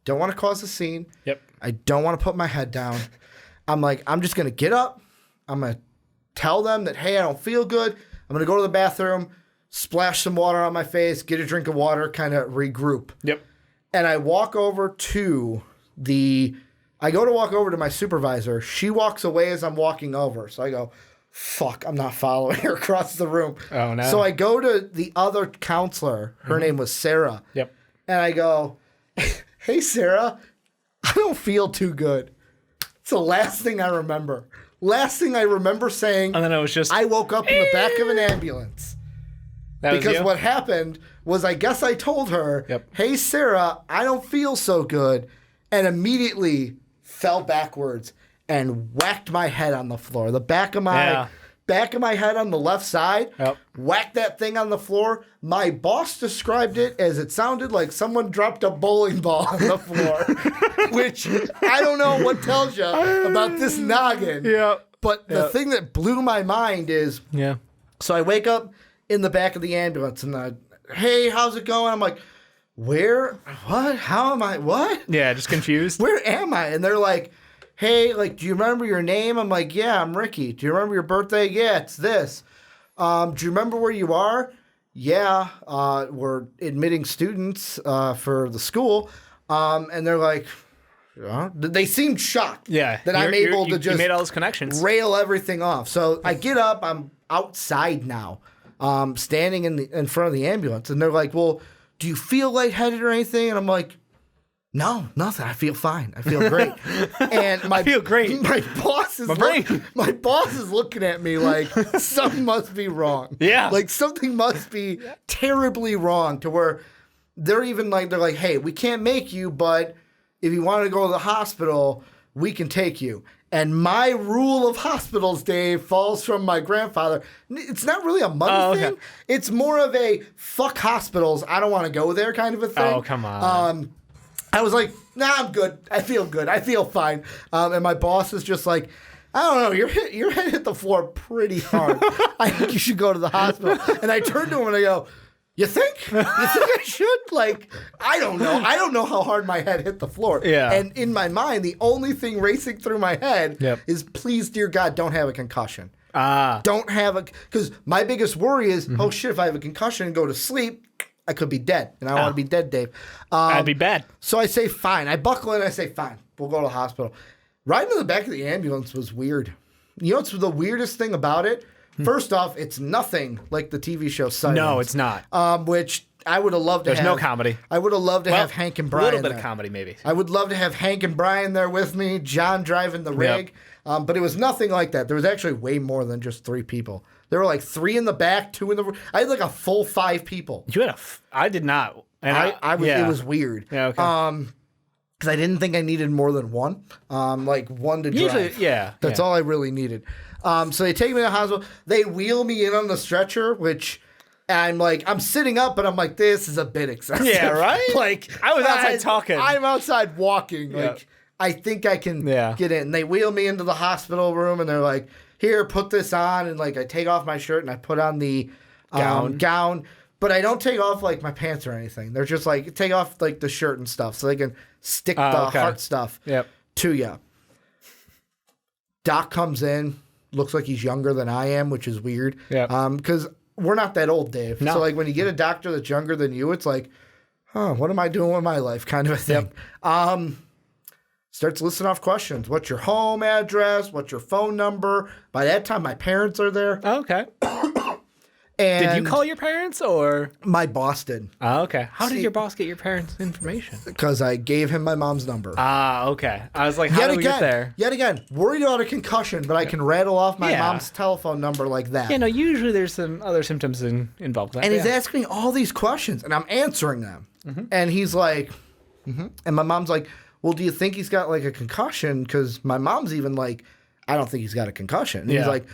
Don't want to cause a scene. Yep. I don't want to put my head down. I'm like, I'm just going to get up. I'm going to tell them that, hey, I don't feel good. I'm going to go to the bathroom, splash some water on my face, get a drink of water, kind of regroup. Yep. And I walk over to my supervisor. She walks away as I'm walking over. So I go, fuck, I'm not following her across the room. Oh, no. So I go to the other counselor. Her name was Sarah. Yep. And I go, hey, Sarah, I don't feel too good. It's the last thing I remember. Last thing I remember saying. And then it was just. I woke up in the back of an ambulance. Because what happened was I guess I told her, hey, Sarah, I don't feel so good. And immediately fell backwards and whacked my head on the floor. The back of my head on the left side, whacked that thing on the floor. My boss described it as it sounded like someone dropped a bowling ball on the floor, which I don't know what tells you about this noggin. Yeah. But the thing that blew my mind is, so I wake up in the back of the ambulance and hey, how's it going? I'm like, where? What? How am I? What? Yeah, just confused. Where am I? And they're like, hey, like, do you remember your name? I'm like, yeah, I'm Ricky. Do you remember your birthday? Yeah, it's this. Do you remember where you are? Yeah, we're admitting students for the school. And they're like, they seemed shocked that I'm able to just you made all those connections. Rail everything off. So I get up. I'm outside now, standing in front of the ambulance. And they're like, well, do you feel lightheaded or anything? And I'm like, no, nothing. I feel fine. I feel great. And I feel great. My boss is looking at me like something must be wrong. Yeah. Like something must be terribly wrong to where they're like, hey, we can't make you, but if you want to go to the hospital, we can take you. And my rule of hospitals, Dave, falls from my grandfather. It's not really a money thing. It's more of a fuck hospitals. I don't want to go there kind of a thing. Oh, come on. I was like, nah, I'm good. I feel good. I feel fine. And my boss is just like, I don't know. Your head hit the floor pretty hard. I think you should go to the hospital. And I turned to him and I go, you think? You think I should? Like, I don't know. I don't know how hard my head hit the floor. Yeah. And in my mind, the only thing racing through my head is, please, dear God, don't have a concussion. Don't have because my biggest worry is, oh shit, if I have a concussion and go to sleep, I could be dead. And I want to be dead, Dave. That'd be bad. So I say, fine. I buckle in and I say, fine, we'll go to the hospital. Riding in the back of the ambulance was weird. You know what's the weirdest thing about it? First off, it's nothing like the TV show Silence. No, it's not. Which I would have loved to have. There's no comedy. I would have loved to have Hank and Brian A little bit there. of comedy, maybe. I would love to have Hank and Brian there with me, John driving the rig. But it was nothing like that. There was actually way more than just 3 people. There were like 3 in the back, 2 in the room. I had like a full 5 people. You had I did not. And I was. It was weird. Yeah, okay. Because I didn't think I needed more than one. Like one to usually, drive. That's all I really needed. So they take me to the hospital. They wheel me in on the stretcher, which I'm like, I'm sitting up, but I'm like, this is a bit excessive. Yeah, right? Like, I was outside talking. I'm outside walking. Like, I think I can get in. And they wheel me into the hospital room, and they're like, here, put this on. And like, I take off my shirt and I put on the gown. But I don't take off like my pants or anything. They're just like take off like the shirt and stuff so they can stick the heart stuff to you. Doc comes in, looks like he's younger than I am, which is weird. Yeah. Because we're not that old, Dave. No. So like when you get a doctor that's younger than you, it's like, what am I doing with my life? Kind of a thing. Yep. Starts listing off questions. What's your home address? What's your phone number? By that time, my parents are there. Oh, okay. And did you call your parents or? My boss did. Oh, okay. How did your boss get your parents' information? Because I gave him my mom's number. Okay. I was like, how do we get there? Yet again, worried about a concussion, but I can rattle off my mom's telephone number like that. Yeah, no, usually there's some other symptoms involved with that. And he's asking me all these questions, and I'm answering them. Mm-hmm. And he's like, and my mom's like, well, do you think he's got like a concussion? Because my mom's even like, I don't think he's got a concussion. And he's like,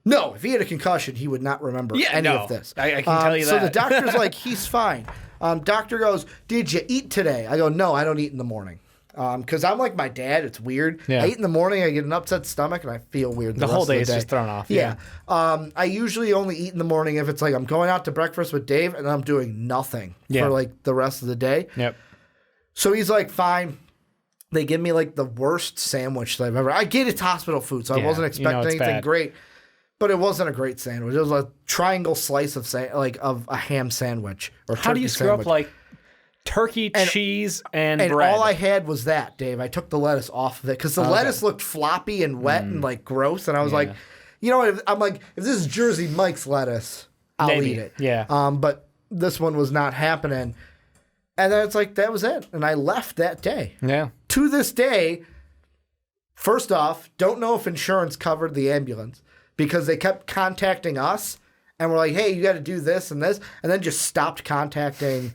no, if he had a concussion, he would not remember any of this. I can tell you that. So the doctor's like, he's fine. Doctor goes, did you eat today? I go, no, I don't eat in the morning. Because I'm like my dad. It's weird. Yeah. I eat in the morning. I get an upset stomach, and I feel weird the whole day. Is just thrown off. Yeah. I usually only eat in the morning if it's like I'm going out to breakfast with Dave, and I'm doing nothing for like the rest of the day. Yep. So he's like, fine. They give me like the worst sandwich that I've ever. I get it's hospital food, so I wasn't expecting anything great. But it wasn't a great sandwich. It was a triangle slice of of a ham sandwich or how do you screw up like turkey, cheese, and bread? And all I had was that, Dave. I took the lettuce off of it because the lettuce looked floppy and wet and like gross. And I was like, you know what? I'm like, if this is Jersey Mike's lettuce, I'll eat it. Yeah. But this one was not happening. And then it's like, that was it. And I left that day. Yeah. To this day, first off, don't know if insurance covered the ambulance. Because they kept contacting us and were like, hey, you got to do this and this. And then just stopped contacting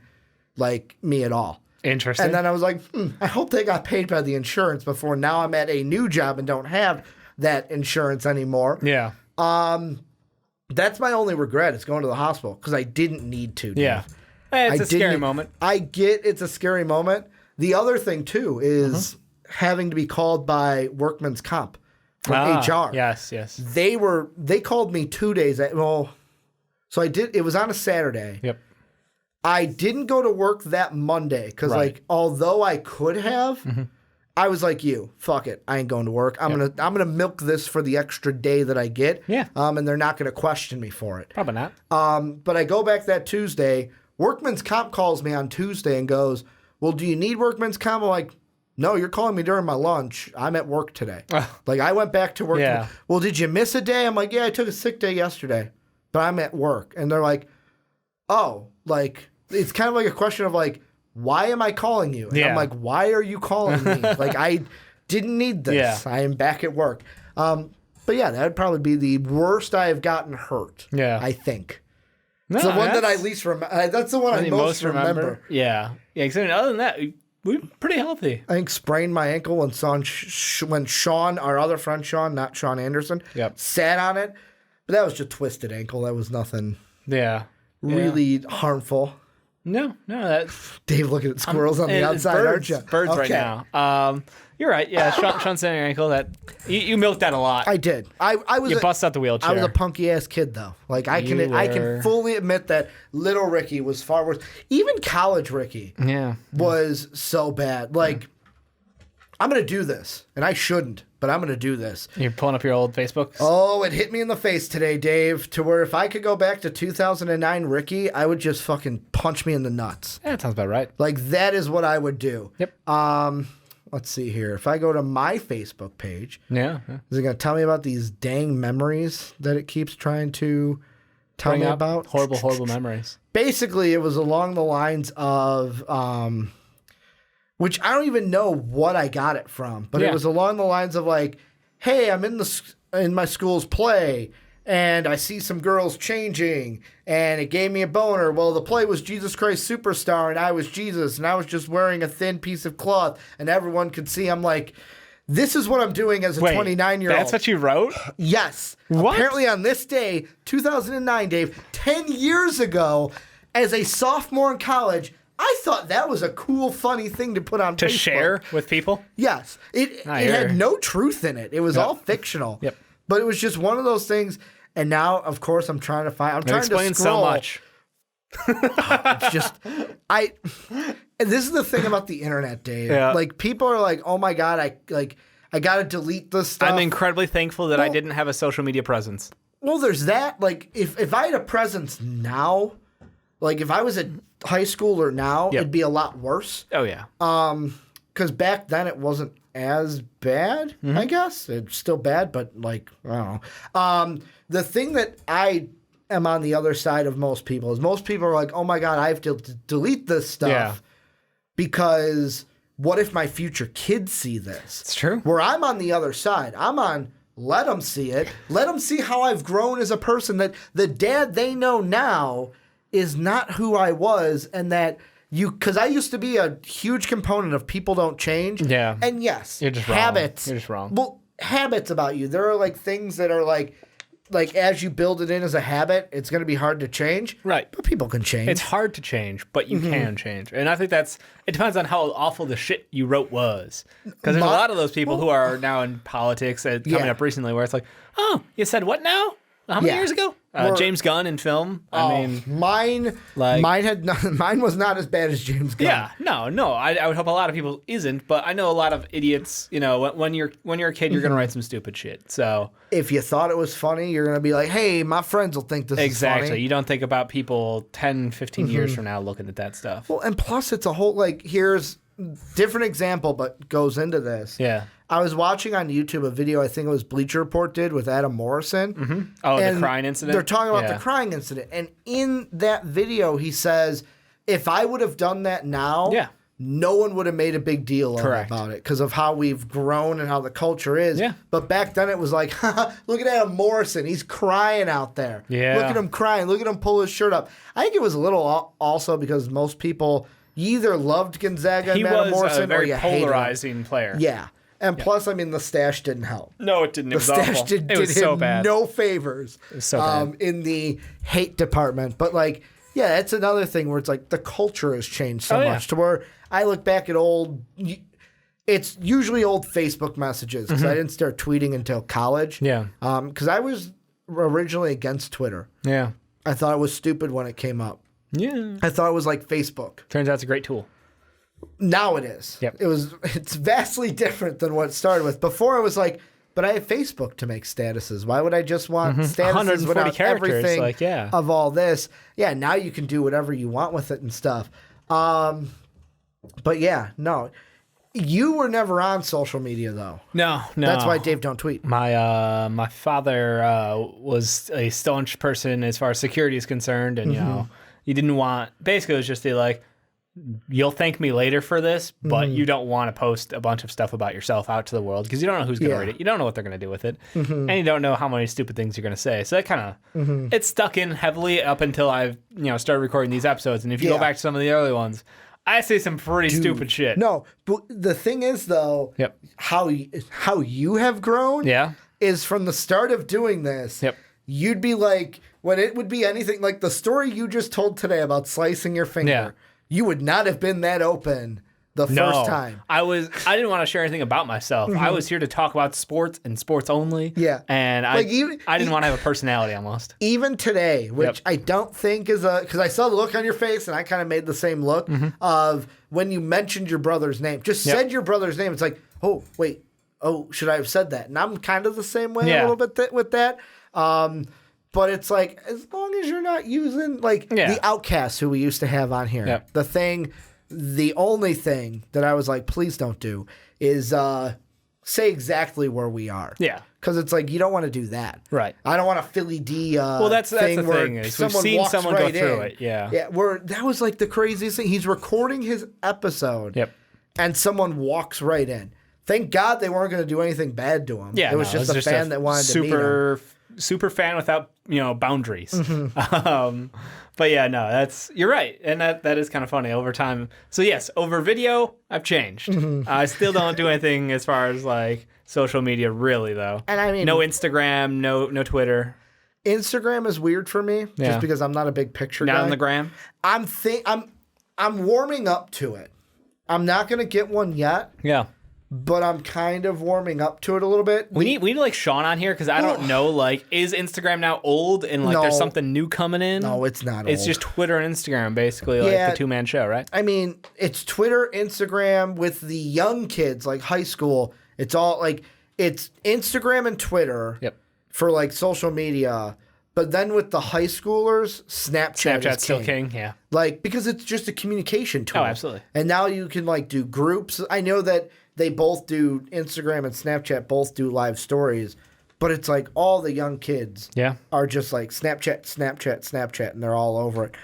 like me at all. Interesting. And then I was like, I hope they got paid by the insurance before now I'm at a new job and don't have that insurance anymore. Yeah. That's my only regret is going to the hospital because I didn't need to. Dave. Yeah. It's a scary moment. I get it's a scary moment. The other thing, too, is having to be called by workman's comp. From HR. Yes. They called me 2 days. So I did. It was on a Saturday. Yep. I didn't go to work that Monday because, like, although I could have, I was like, fuck it. I ain't going to work. I'm gonna milk this for the extra day that I get. Yeah. And they're not gonna question me for it. Probably not. But I go back that Tuesday. Workman's comp calls me on Tuesday and goes, well, do you need workman's comp? I'm like, no, you're calling me during my lunch. I'm at work today. Like, I went back to work. Yeah. Well, did you miss a day? I'm like, yeah, I took a sick day yesterday, but I'm at work. And they're like, oh, like, it's kind of like a question of, like, why am I calling you? And I'm like, why are you calling me? Like, I didn't need this. Yeah. I am back at work. But yeah, that would probably be the worst I have gotten hurt. Yeah. I think. No, it's the one that I least remember. That's the one I most remember. Yeah. Yeah, because I mean, other than that, we're pretty healthy. I think sprained my ankle when Sean, our other friend Sean, not Sean Anderson, sat on it. But that was just twisted ankle. That was nothing really harmful. No, that's... Dave looking at squirrels on the outside, aren't you? Birds right now. You're right. Yeah, Sean sat on your ankle. That you milked that a lot. I did. I was. You bust out the wheelchair. I was a punky ass kid though. Like I can fully admit that little Ricky was far worse. Even college Ricky. Was so bad. Like I'm gonna do this, and I shouldn't, but I'm gonna do this. You're pulling up your old Facebook. Oh, it hit me in the face today, Dave. To where if I could go back to 2009 Ricky, I would just fucking punch me in the nuts. Yeah, that sounds about right. Like that is what I would do. Yep. Let's see here. If I go to my Facebook page, is it going to tell me about these dang memories that it keeps trying to tell me about? Horrible memories. Basically, it was along the lines of, which I don't even know what I got it from, but it was along the lines of like, hey, I'm in my school's play, and I see some girls changing, and it gave me a boner. Well, the play was Jesus Christ Superstar, and I was Jesus, and I was just wearing a thin piece of cloth, and everyone could see. I'm like, this is what I'm doing as a 29-year-old. That's what you wrote? Yes. What? Apparently on this day, 2009, Dave, 10 years ago, as a sophomore in college, I thought that was a cool, funny thing to put on to Facebook. Share with people? Yes. It had no truth in it. It was all fictional. Yep. But it was just one of those things. And now, of course, I'm trying to find. I'm trying to scroll. So much. It's just, and this is the thing about the internet, Dave. Yeah. Like, people are like, oh my God, I got to delete this stuff. I'm incredibly thankful that I didn't have a social media presence. Well, there's that. Like, if I had a presence now, like if I was a high schooler now, it'd be a lot worse. Oh, yeah. Because back then it wasn't as bad, I guess. It's still bad, but like, I don't know. The thing that I am on the other side of most people is most people are like, oh my God, I have to delete this stuff because what if my future kids see this? It's true. Where I'm on the other side. I'm on let them see it. Let them see how I've grown as a person, that the dad they know now is not who I was, and that because I used to be a huge component of people don't change. Yeah. And yes, You're just habits. Wrong. You're just wrong. Well, habits about you. There are like things that are like as you build it in as a habit, it's going to be hard to change. Right. But people can change. It's hard to change, but you can change. And I think it depends on how awful the shit you wrote was. Because there's a lot of those people who are now in politics coming up recently where it's like, oh, you said what now? How many years ago? James Gunn in film. I mean, mine was not as bad as James Gunn. Yeah, no. I would hope a lot of people isn't, but I know a lot of idiots. You know, when you're a kid, you're gonna write some stupid shit. So if you thought it was funny, you're gonna be like, hey, my friends will think this is funny. Exactly. You don't think about people 10, 15 years from now looking at that stuff. Well, and plus it's a whole here's different example, but goes into this. Yeah. I was watching on YouTube a video, I think it was Bleacher Report did with Adam Morrison. Mm-hmm. Oh, the crying incident? They're talking about the crying incident. And in that video, he says, if I would have done that now, no one would have made a big deal about it because of how we've grown and how the culture is. Yeah. But back then it was like, look at Adam Morrison. He's crying out there. Yeah. Look at him crying. Look at him pull his shirt up. I think it was a little also because most people either loved Gonzaga and Adam Morrison or you hated him. He was a very polarizing player. Yeah. And plus, I mean, the stash didn't help. No, it didn't. The stash did him no favors in the hate department. But, like, yeah, that's another thing where it's like the culture has changed so much to where I look back at it's usually old Facebook messages because I didn't start tweeting until college. Yeah. Because I was originally against Twitter. Yeah. I thought it was stupid when it came up. Yeah. I thought it was like Facebook. Turns out it's a great tool. Now it is. Yep. It's vastly different than what it started with. Before it was like, but I have Facebook to make statuses. Why would I just want statuses without everything of all this? Yeah, now you can do whatever you want with it and stuff. But yeah, no. You were never on social media though. No. That's why Dave don't tweet. My father was a staunch person as far as security is concerned, and you know, he didn't want. Basically, it was just you'll thank me later for this, but you don't want to post a bunch of stuff about yourself out to the world because you don't know who's going to read it. You don't know what they're going to do with it. And you don't know how many stupid things you're going to say. So that kind of, it stuck in heavily up until I've, started recording these episodes. And if you go back to some of the early ones, I say some pretty stupid shit. No, but the thing is though, how you have grown is from the start of doing this, you'd be like, when it would be anything like the story you just told today about slicing your finger. Yeah. You would not have been that open the first time. I didn't want to share anything about myself. I was here to talk about sports and sports only. Yeah. And I didn't want to have a personality almost. Even today, which I don't think is because I saw the look on your face and I kind of made the same look of when you mentioned your brother's name. Just said your brother's name. It's like, oh, wait. Oh, should I have said that? And I'm kind of the same way a little bit with that. But it's like, as long as you're not using, the outcasts who we used to have on here, the only thing that I was like, please don't do is say exactly where we are. Yeah. Because it's like, you don't want to do that. Right. I don't want a Philly D that's the thing. Is we've seen someone go through it. Yeah. Yeah. That was like the craziest thing. He's recording his episode and someone walks right in. Thank God they weren't going to do anything bad to him. Yeah. It was just a fan that wanted to meet him. Super fan without boundaries. But yeah, no, you're right, and that is kind of funny over time. So yes, over video, I've changed. I still don't do anything as far as like social media, really though. And I mean, no Instagram, no Twitter. Instagram is weird for me just because I'm not a big picture guy. Not on the gram. I'm warming up to it. I'm not gonna get one yet. Yeah. but I'm kind of warming up to it a little bit. We need like Sean on here because I don't know, like, is Instagram now old and like there's something new coming in? No, it's not old. It's just Twitter and Instagram, basically, like the two-man show, right? I mean, it's Twitter, Instagram with the young kids, like high school. It's all like, it's Instagram and Twitter for like social media. But then with the high schoolers, Snapchat's is still king, yeah. Like, because it's just a communication tool. Oh, absolutely. And now you can like do groups. I know that they both do, Instagram and Snapchat both do live stories, but it's like all the young kids are just like Snapchat, and they're all over it.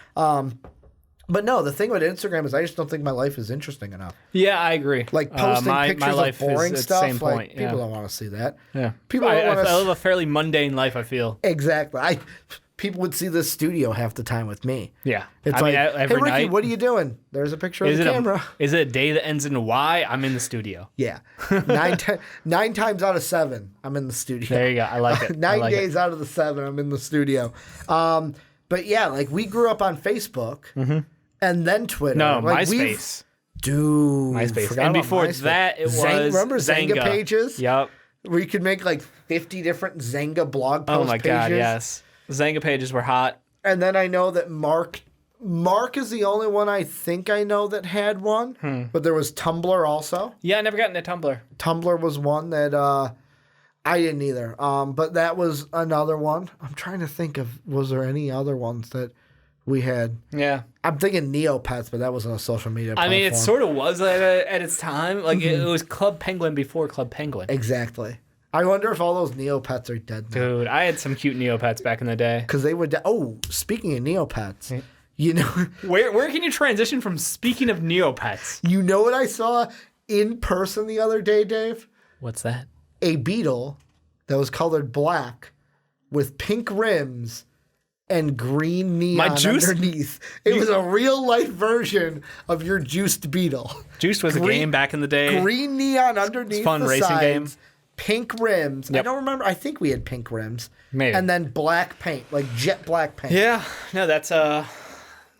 But no, the thing with Instagram is I just don't think my life is interesting enough. Yeah, I agree. Like posting pictures of boring stuff, same point, like people don't want to see that. Yeah, people I live a fairly mundane life, I feel. Exactly. People would see this studio half the time with me. Yeah, it's every hey Ricky, night, what are you doing? There's a picture of the camera. Is it a day that ends in a Y? I'm in the studio. Yeah, 9 times out of 7, I'm in the studio. There you go. I like it. 9 days out of the 7, I'm in the studio. But yeah, like we grew up on Facebook. And then Twitter. No, like MySpace. Dude. MySpace. And before that, it was remember Zanga pages? Yep. Where you could make like 50 different Zanga blog post pages. Oh my God, yes. Zanga pages were hot. And then I know that Mark is the only one I think I know that had one. But there was Tumblr also. Yeah, I never got into Tumblr. Tumblr was one that I didn't either. But that was another one. I'm trying to think of, was there any other ones that we had? Yeah. I'm thinking Neopets, but that wasn't a social media platform. I mean, it sort of was at its time. Like, it was Club Penguin before Club Penguin. Exactly. I wonder if all those Neopets are dead now. Dude, I had some cute Neopets back in the day. Because they would... Oh, speaking of Neopets, you know... Where can you transition from speaking of Neopets? You know what I saw in person the other day, Dave? What's that? A beetle that was colored black with pink rims and green neon underneath. It was a real-life version of your Juiced beetle. Juiced was a game back in the day. Green neon underneath fun the racing sides, game. Pink rims. Yep. I don't remember. I think we had pink rims. Maybe. And then black paint, like jet black paint. Yeah. No, that's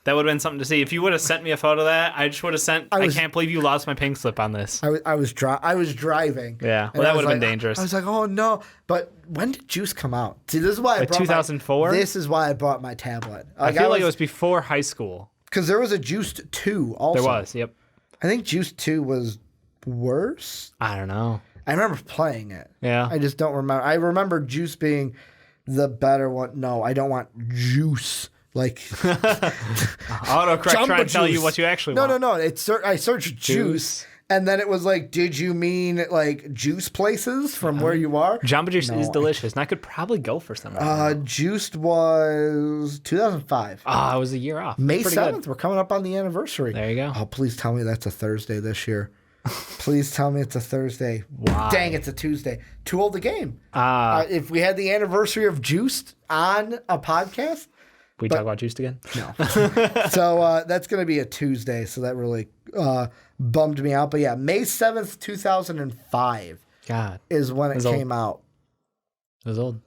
that would have been something to see. If you would have sent me a photo of that, I just would have sent. I can't believe you lost my pink slip on this. I was driving. Yeah, well, that would have been dangerous. I was like, oh no! But when did Juice come out? See, this is why I brought 2004. This is why I bought my tablet. Like, I feel like it was before high school. Because there was a Juiced 2 also. There was. Yep. I think Juiced 2 was worse. I don't know. I remember playing it. Yeah. I just don't remember. I remember Juice being the better one. No, I don't want Juice. Like autocorrect trying to tell you what you actually want. No. I searched juice, and then it was like, did you mean like juice places from where you are? Jamba Juice is delicious, and I could probably go for some. Juiced was 2005. I was a year off. May 7th. We're coming up on the anniversary. There you go. Oh, please tell me that's a Thursday this year. Please tell me it's a Thursday. Why? Dang, it's a Tuesday. Too old a game. If we had the anniversary of Juiced on a podcast. We talk about Juiced again? No. So that's going to be a Tuesday, so that really bummed me out. But yeah, May 7th, 2005 is when it came out. It was old.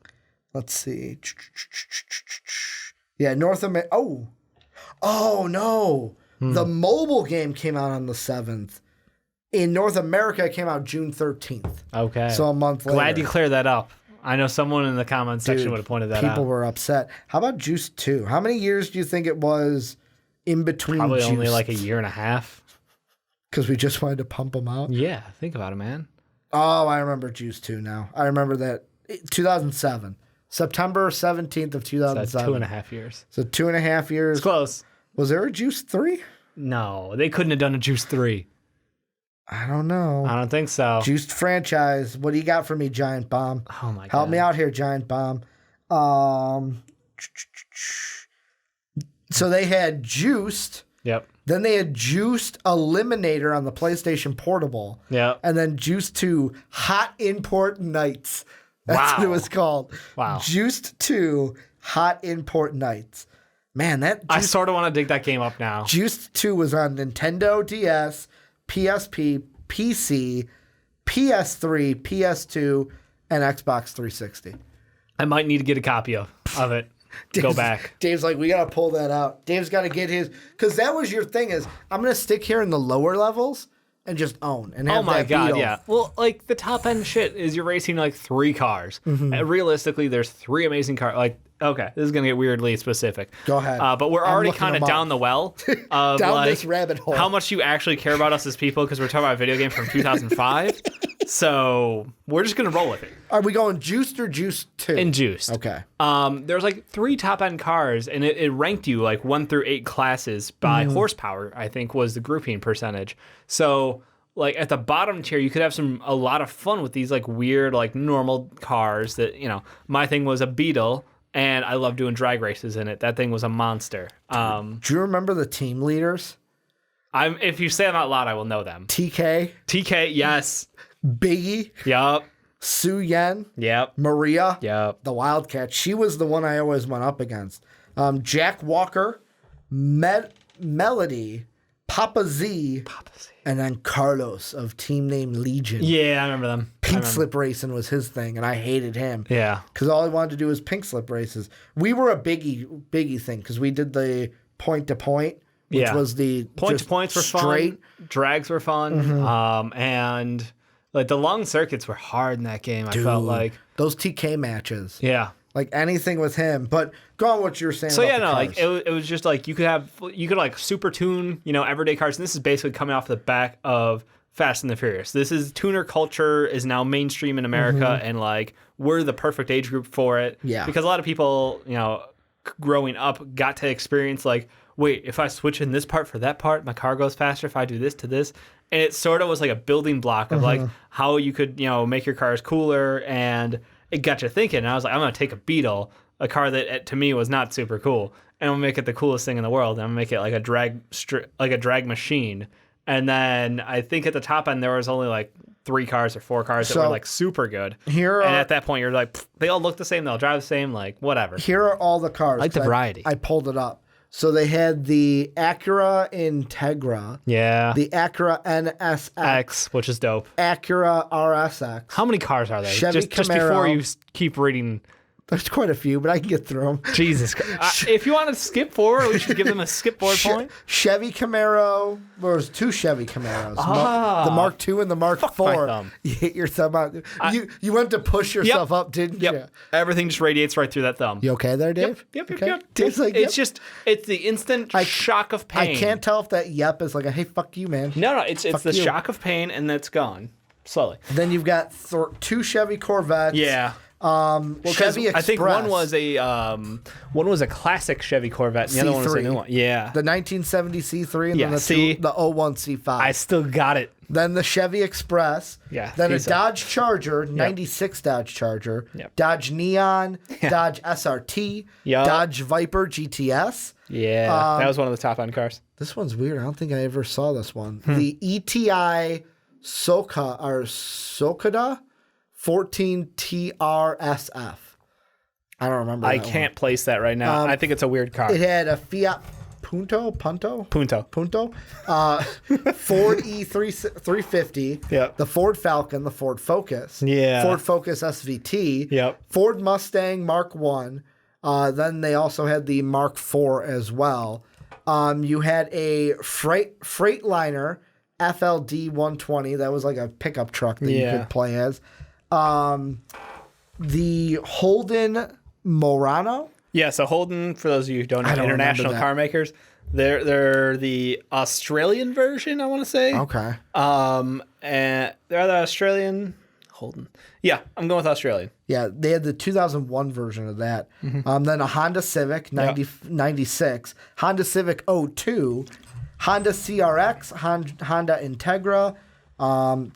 Let's see. Yeah, North America. Oh, no. The mobile game came out on the 7th. In North America, it came out June 13th. Okay. So a month later. Glad you cleared that up. I know someone in the comments section would have pointed that out. People were upset. How about Juice 2? How many years do you think it was in between Probably Juiced? only like a year and a half. Because we just wanted to pump them out? Yeah, think about it, man. Oh, I remember Juice 2 now. I remember that. 2007. September 17th of 2007. So 2.5 years. So 2.5 years. It's close. Was there a Juice 3? No, they couldn't have done a Juice 3. I don't know. I don't think so. Juiced franchise. What do you got for me, Giant Bomb? Oh my God. Help me out here, Giant Bomb. So they had Juiced. Yep. Then they had Juiced Eliminator on the PlayStation Portable. Yep. And then Juiced 2 Hot Import Nights. That's what it was called. Wow. Juiced 2 Hot Import Nights. Man, I sort of want to dig that game up now. Juiced 2 was on Nintendo DS, PSP, PC, PS3, PS2, and Xbox 360. I might need to get a copy of it. Go back. Dave's like, we got to pull that out. Dave's got to get his... Because that was your thing is, I'm going to stick here in the lower levels, and just own and have Oh my that god, Beetle. yeah. Well, like the top end shit is you're racing like 3 cars. And realistically, there's 3 amazing cars. Like, okay, this is gonna get weirdly specific. Go ahead. But we're I'm already looking kind of them up. down the well of Down like this rabbit hole. how much you actually care about us as people because we're talking about a video game from 2005. So we're just gonna roll with it. Are we going juiced or juiced 2? And juiced. Okay. There's like 3 top end cars, and it ranked you like 1 through 8 classes by horsepower. I think was the grouping percentage. So like at the bottom tier, you could have a lot of fun with these like weird like normal cars. That my thing was a Beetle, and I love doing drag races in it. That thing was a monster. Do you remember the team leaders? If you say them out loud, I will know them. TK, Yes. Biggie, Yup. Su Yen, Yep. Maria, Yep. the Wildcat. She was the one I always went up against. Jack Walker, Melody, Papa Z, and then Carlos of Team Name Legion. Yeah, I remember them. Pink slip racing was his thing, and I hated him. Yeah. Because all I wanted to do was pink slip races. We were a biggie thing because we did the point to point, which was the point to points were straight. fun. Drags were fun. And like the long circuits were hard in that game. I felt like those TK matches. yeah. Like anything with him. But go on what you were saying. So about yeah, the no, cars. like it was just like you could like super tune, everyday cars. And this is basically coming off the back of Fast and the Furious. This is tuner culture is now mainstream in America, and like we're the perfect age group for it. Yeah. Because a lot of people, growing up got to experience like, wait, if I switch in this part for that part, my car goes faster if I do this to this. And it sort of was like a building block of like how you could, make your cars cooler, and it got you thinking. And I was like, I'm going to take a Beetle, a car that to me was not super cool, and I'm going to make it the coolest thing in the world. And I'm going to make it like a drag machine. And then I think at the top end there was only like 3 cars or 4 cars that were like super good. And at that point you're like, they all look the same, they'll drive the same, like whatever. Here are all the cars. I like the variety. I pulled it up. So they had the Acura Integra. Yeah. The Acura NSX. X, which is dope. Acura RSX. How many cars are there? Chevy just Camaro. before you keep reading. There's quite a few, but I can get through them. Jesus Christ. If you want to skip forward, we should give them a skip forward point. Chevy Camaro. There's 2 Chevy Camaros. The Mark II and the Mark IV. my thumb. You hit your thumb out. You went to push yourself up, didn't you? Everything just radiates right through that thumb. You okay there, Dave? Yep. Okay. Dave's like, It's the instant shock of pain. I can't tell if that yep is like a hey, fuck you, man. No, it's the you. shock of pain, and that's gone slowly. Then you've got 2 Chevy Corvettes. Yeah. Chevy Express. I think one was a classic Chevy Corvette, and the other one was a new one. Yeah. The 1970 C3 and Yeah, then the 01 C5. I still got it. Then the Chevy Express. Yeah. Then a Dodge Charger, 96 Dodge Charger. Yep. Dodge Neon, Dodge SRT, Yep. Dodge Viper GTS. Yeah. that was one of the top end cars. This one's weird. I don't think I ever saw this one. The ETI Sokada 14 TRSF. I don't remember. I can't place that right now. I think it's a weird car. It had a Fiat Punto, Ford E350, Yep. the Ford Falcon, the Ford Focus, Yeah. Ford Focus SVT, Yep. Ford Mustang Mark 1. Then they also had the Mark IV as well. You had a Freightliner FLD 120. That was like a pickup truck that you could play as. The Holden Murano. Yeah, so Holden, for those of you who don't know, I don't international remember that. car makers, they're the Australian version, I want to say. Okay. And they're the Australian Holden. Yeah, I'm going with Australian. Yeah, they had the 2001 version of that. Then a Honda Civic 96, Honda Civic 02, Honda CRX, Honda Integra,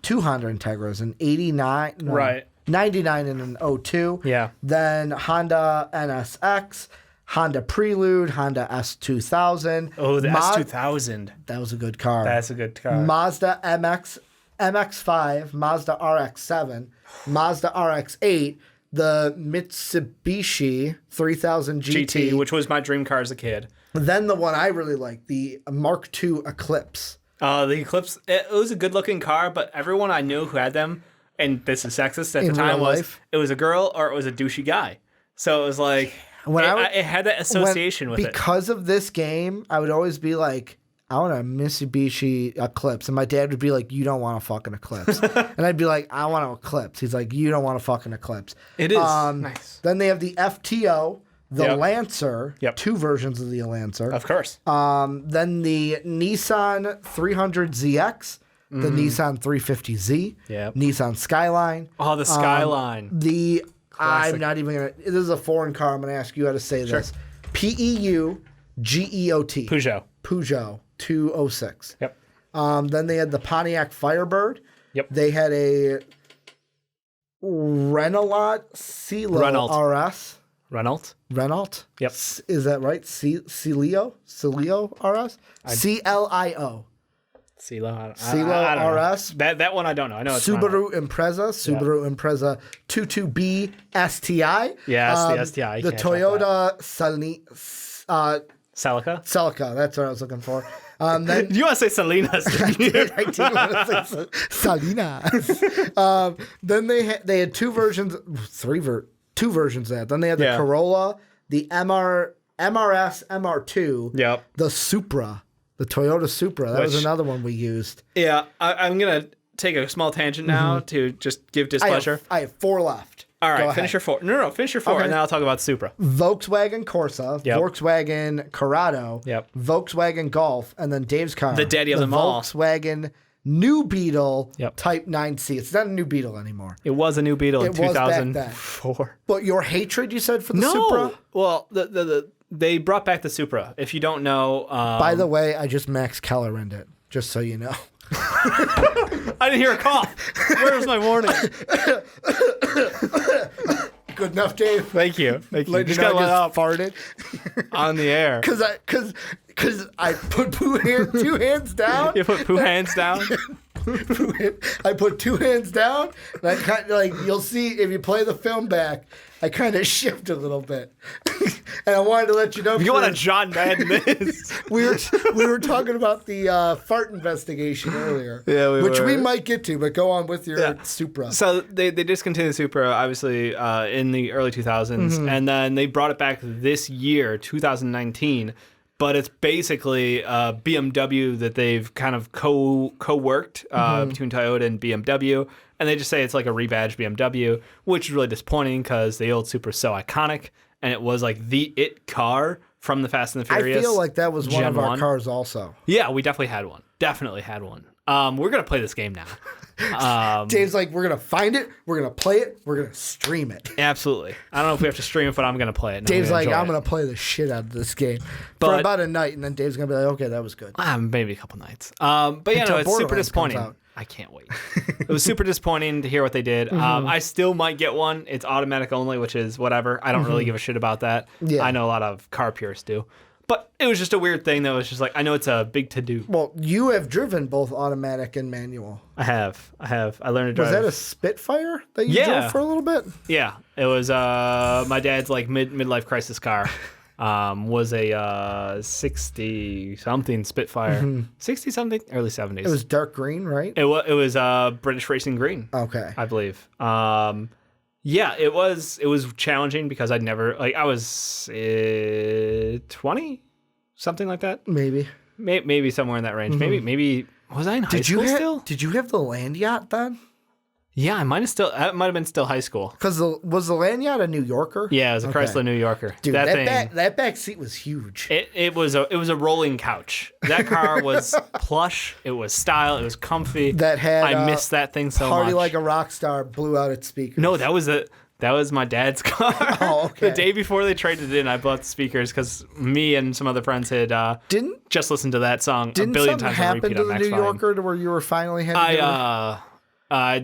2 Honda Integras, an 89, no, Right. 99 and an 02. Yeah. Then Honda NSX, Honda Prelude, Honda S2000. Oh, the S2000. That was a good car. That's a good car. Mazda MX-5, Mazda RX-7, Mazda RX-8, the Mitsubishi 3000 GT, which was my dream car as a kid. Then the one I really liked, the Mark II Eclipse. The Eclipse, it was a good looking car, but everyone I knew who had them, and this is sexist at the time, it was a girl or it was a douchey guy. So it was like, it had that association with it. Because of this game, I would always be like, I want a Mitsubishi Eclipse. And my dad would be like, you don't want a fucking Eclipse. And I'd be like, I want an Eclipse. He's like, you don't want a fucking Eclipse. It is. Nice. Then they have the FTO, the Lancer. Yep. 2 versions of the Lancer. Of course. Then the Nissan 300ZX. The Nissan 350Z. Yep. Nissan Skyline. Oh, the Skyline. I'm not even going to... This is a foreign car. I'm going to ask you how to say this. Peugeot. Peugeot 206. Yep. Then they had the Pontiac Firebird. Yep. They had a Renault Celo RS. Renault. Yep. Is that right? Celio RS? CLIO. Celo RS. That one I don't know. I know it's Subaru Impreza 22B STI. Yeah, it's the STI. The Toyota Celica. That's what I was looking for. Then you want to say Salinas? I did want to say Salinas. Then they had 2 versions, 2 versions of that. Then they had the Corolla, the MRS MR2. Yep. The Supra. The Toyota Supra. That was another one we used. Yeah, I'm going to take a small tangent now to just give displeasure. I have 4 left. All right, finish your 4. No, finish your 4, and then I'll talk about Supra. Volkswagen Corsa, Volkswagen Corrado, Volkswagen Golf, and then Dave's car. The daddy of them all. Volkswagen New Beetle Type 9C. It's not a New Beetle anymore. It was a New Beetle in 2004. Back then. But your hatred, you said, for the Supra? Well, they brought back the Supra. If you don't know... By the way, I just Max Kellerman'd it, just so you know. I didn't hear a cough. Where's my warning? Good enough, Dave. Thank you. Just got farted on the air. Because I put 2 hands down. You put 2 hands down? I put 2 hands down, and I kind of you'll see if you play the film back, I kind of shift a little bit. And I wanted to let you know. You want to John Madden this? we were talking about the fart investigation earlier. Yeah, which we might get to, but go on with your Supra. So they discontinued the Supra, obviously, in the early 2000s, and then they brought it back this year, 2019. But it's basically BMW that they've kind of co-worked between Toyota and BMW. And they just say it's like a rebadged BMW, which is really disappointing because the old Supra is so iconic. And it was like the it car from the Fast and the Furious. I feel like that was one of our cars also. Yeah, we definitely had one. We're going to play this game now. Dave's like, we're going to find it, we're going to play it, we're going to stream it. Absolutely. I don't know if we have to stream it, but I'm going to play it. Dave's like, I'm going to play the shit out of this game for about a night, and then Dave's going to be like, okay, that was good. Maybe a couple nights. But yeah, no, it's super disappointing. I can't wait. It was super disappointing to hear what they did. I still might get one. It's automatic only, which is whatever. I don't really give a shit about that. Yeah. I know a lot of car purists do. But it was just a weird thing that was just like, I know it's a big to-do. Well, you have driven both automatic and manual. I have. I learned to drive. Was that a Spitfire that you drove for a little bit? Yeah. It was my dad's like midlife crisis car. Was a 60-something Spitfire. 60-something? Early 70s. It was dark green, right? It was British Racing Green. Okay. I believe. Yeah, it was challenging because I'd never, I was 20, something like that. Maybe somewhere in that range. Maybe was I in high school still? Did you have the land yacht then? Yeah, I might have been still high school. Because was the land yacht a New Yorker? Yeah, it was a Chrysler New Yorker. Dude, that back seat was huge. It was a rolling couch. That car was plush. It was style. It was comfy. I missed that thing so much. Party Like a Rock Star blew out its speakers. No, that was my dad's car. Oh, okay. The day before they traded it in, I bought the speakers because me and some other friends had just listened to that song a billion times on repeat on Max Volume. Didn't something happen to the New Yorker to where you were finally heading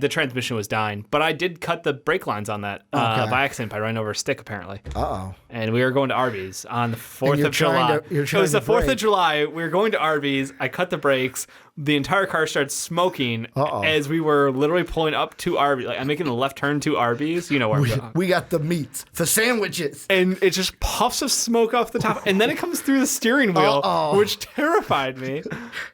the transmission was dying, but I did cut the brake lines on that by accident by running over a stick, apparently. Uh-oh. And we were going to Arby's on the 4th of July. It was the 4th of July. We were going to Arby's. I cut the brakes. The entire car started smoking as we were literally pulling up to Arby's. Like, I'm making a left turn to Arby's. You know where we're going. We got the meats, the sandwiches. And it just puffs of smoke off the top. And then it comes through the steering wheel, which terrified me.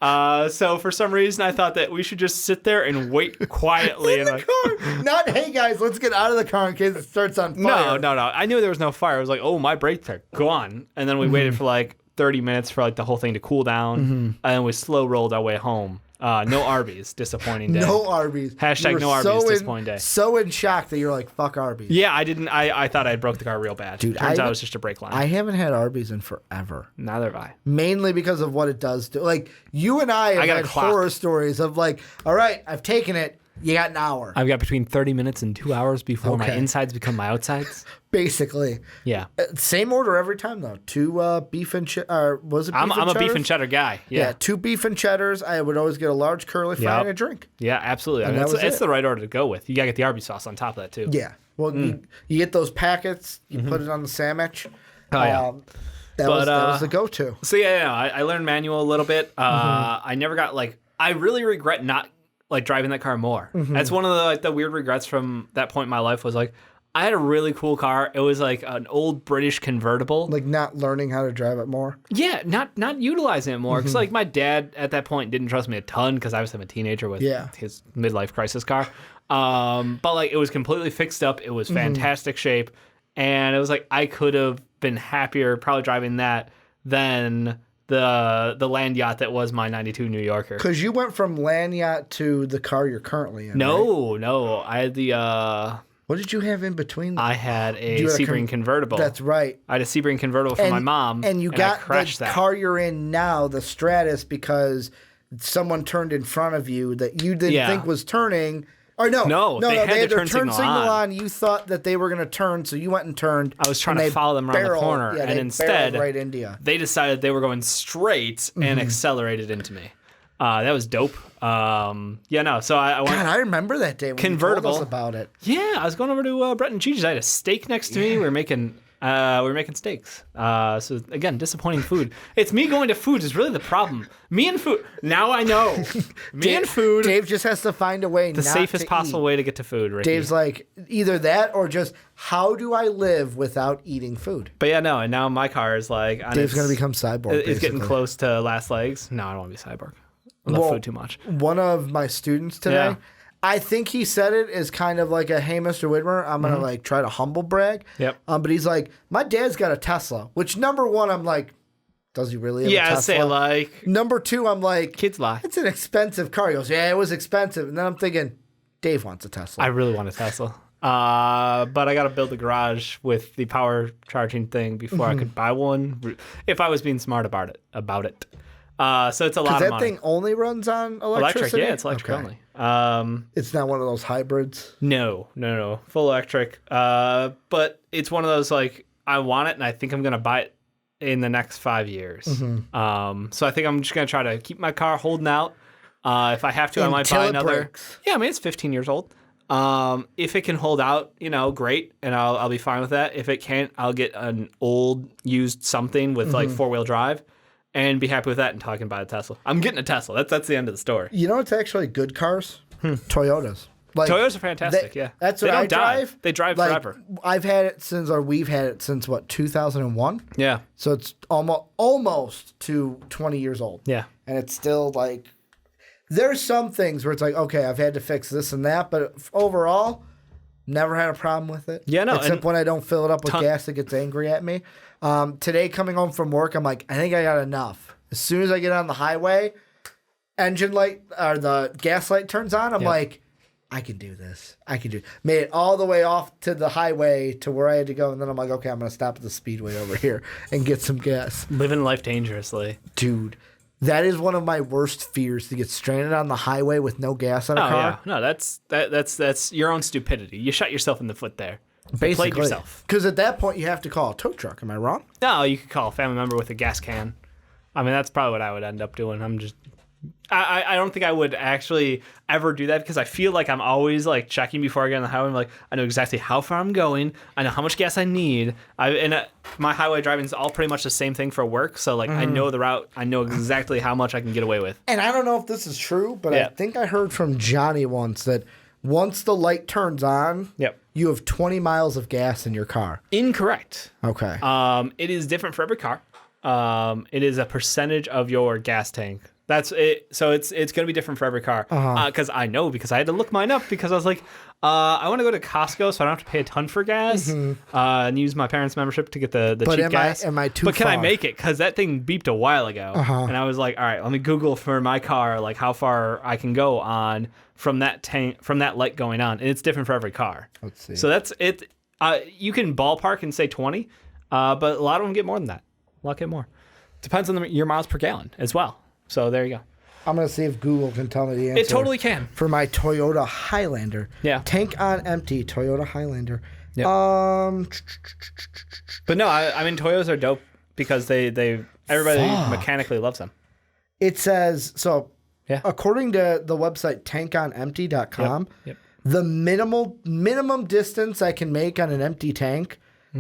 So for some reason, I thought that we should just sit there and wait quietly. In the car. Not, hey, guys, let's get out of the car in case it starts on fire. No. I knew there was no fire. I was like, oh, my brakes are gone. And then we waited for like 30 minutes for like the whole thing to cool down, and then we slow rolled our way home. No Arby's, disappointing day. No Arby's. Hashtag no Arby's, disappointing day. So in shock that you're like, fuck Arby's. Yeah, I didn't. I thought I broke the car real bad. Dude, Turns out it was just a brake line. I haven't had Arby's in forever. Neither have I. Mainly because of what it does to, like, you and I have had horror stories of like, all right, I've taken it. You got an hour. I've got between 30 minutes and 2 hours before my insides become my outsides. Basically. Yeah. Same order every time, though. 2 beef and cheddar. Was it beef I'm and a beef and cheddar guy. Yeah. 2 beef and cheddars. I would always get a large curly fry and a drink. Yeah, absolutely. I mean, it's the right order to go with. You got to get the Arby's sauce on top of that, too. Yeah. Well, you get those packets. You put it on the sandwich. Oh, yeah. That was the go-to. So, yeah, I learned manual a little bit. I never got, like, I really regret not like driving that car more. That's one of the weird regrets from that point in my life was like I had a really cool car. It was like an old British convertible. Like not learning how to drive it more. Yeah, not utilizing it more because like my dad at that point didn't trust me a ton because I was a teenager with his midlife crisis car. But like it was completely fixed up. It was fantastic shape, and it was like I could have been happier probably driving that than the land yacht that was my 92 New Yorker. Because you went from land yacht to the car you're currently in, No, right? No. I had the... what did you have in between? I had a Sebring convertible. That's right. I had a Sebring convertible from my mom, and you got the that. car you're in now, the Stratus, because someone turned in front of you that you didn't think was turning... Or no, they had their turn signal on. You thought that they were going to turn, so you went and turned. I was trying to follow them around the corner, and instead, right into you. They decided they were going straight and accelerated into me. That was dope. So I went. God, I remember that day when convertible. you told us about it. Yeah, I was going over to Brett and Gigi's. I had a steak next to me. We were making steaks. So again, disappointing food. It's me going to food is really the problem. Me and food. Now I know. And food. Dave just has to find a way. The safest possible way to get to food, Ricky. Dave's like either that or just how do I live without eating food? But yeah, no. And now my car is like Dave's gonna become cyborg. It's getting close to last legs. No, I don't want to be cyborg. I love food too much. One of my students today. Yeah. I think he said it as kind of like a, hey, Mr. Widmer, I'm going to like try to humble brag. Yep. But he's like, my dad's got a Tesla, which number one, I'm like, does he really have a Tesla? Yeah, say like. Number two, I'm like. Kids lie. It's an expensive car. He goes, yeah, it was expensive. And then I'm thinking, Dave wants a Tesla. I really want a Tesla. But I got to build a garage with the power charging thing before I could buy one. If I was being smart about it. So it's a lot of money. Because that thing only runs on electricity? Yeah, it's electric only. It's not one of those hybrids? No. Full electric. But it's one of those, like, I want it, and I think I'm going to buy it in the next 5 years. So I think I'm just going to try to keep my car holding out. If I have to, I might buy another. Breaks. Yeah, I mean, it's 15 years old. If it can hold out, great, and I'll be fine with that. If it can't, I'll get an old, used something with, like, 4-wheel drive. And be happy with that until I can buy a Tesla. I'm getting a Tesla. That's the end of the story. You know what's actually good cars? Toyotas. Like, Toyotas are fantastic, yeah. That's what I drive. They drive forever. We've had it since what, 2001? Yeah. So it's almost to 20 years old. Yeah. And it's still like, there's some things where it's like, okay, I've had to fix this and that, but overall, never had a problem with it. Yeah, no. Except when I don't fill it up with gas, it gets angry at me. Today, coming home from work, I'm like, I think I got enough. As soon as I get on the highway, engine light or the gas light turns on, I'm like, I can do this. Made it all the way off to the highway to where I had to go, and then I'm like, okay, I'm going to stop at the speedway over here and get some gas. Living life dangerously. Dude, that is one of my worst fears, to get stranded on the highway with no gas on a car. Yeah. No, that's your own stupidity. You shot yourself in the foot there. Basically, played yourself. Because at that point, you have to call a tow truck. Am I wrong? No, you could call a family member with a gas can. I mean, that's probably what I would end up doing. I don't think I would actually ever do that because I feel like I'm always like checking before I get on the highway. I'm like, I know exactly how far I'm going. I know how much gas I need. My highway driving is all pretty much the same thing for work. So like, I know the route. I know exactly how much I can get away with. And I don't know if this is true, but I think I heard from Johnny once that once the light turns on, you have 20 miles of gas in your car. Incorrect. Okay. It is different for every car. It is a percentage of your gas tank That's it. So it's going to be different for every car. Because I know, because I had to look mine up, because I was like, I want to go to Costco so I don't have to pay a ton for gas and use my parents' membership to get the cheap gas. Am I too But can I far? make it? Because that thing beeped a while ago. And I was like, all right, let me Google for my car, like how far I can go on from that tank, from that light going on. And it's different for every car. Let's see. So that's it. You can ballpark and say 20, but a lot of them get more than that. A lot get more. Depends on your miles per gallon as well. So there you go. I'm going to see if Google can tell me the answer. It totally can. For my Toyota Highlander. Yeah. Tank on empty, Toyota Highlander. Yep. But no, I mean, Toyotas are dope because everybody mechanically loves them. It says, so Yeah. according to the website tankonempty.com, Yep. the minimum distance I can make on an empty tank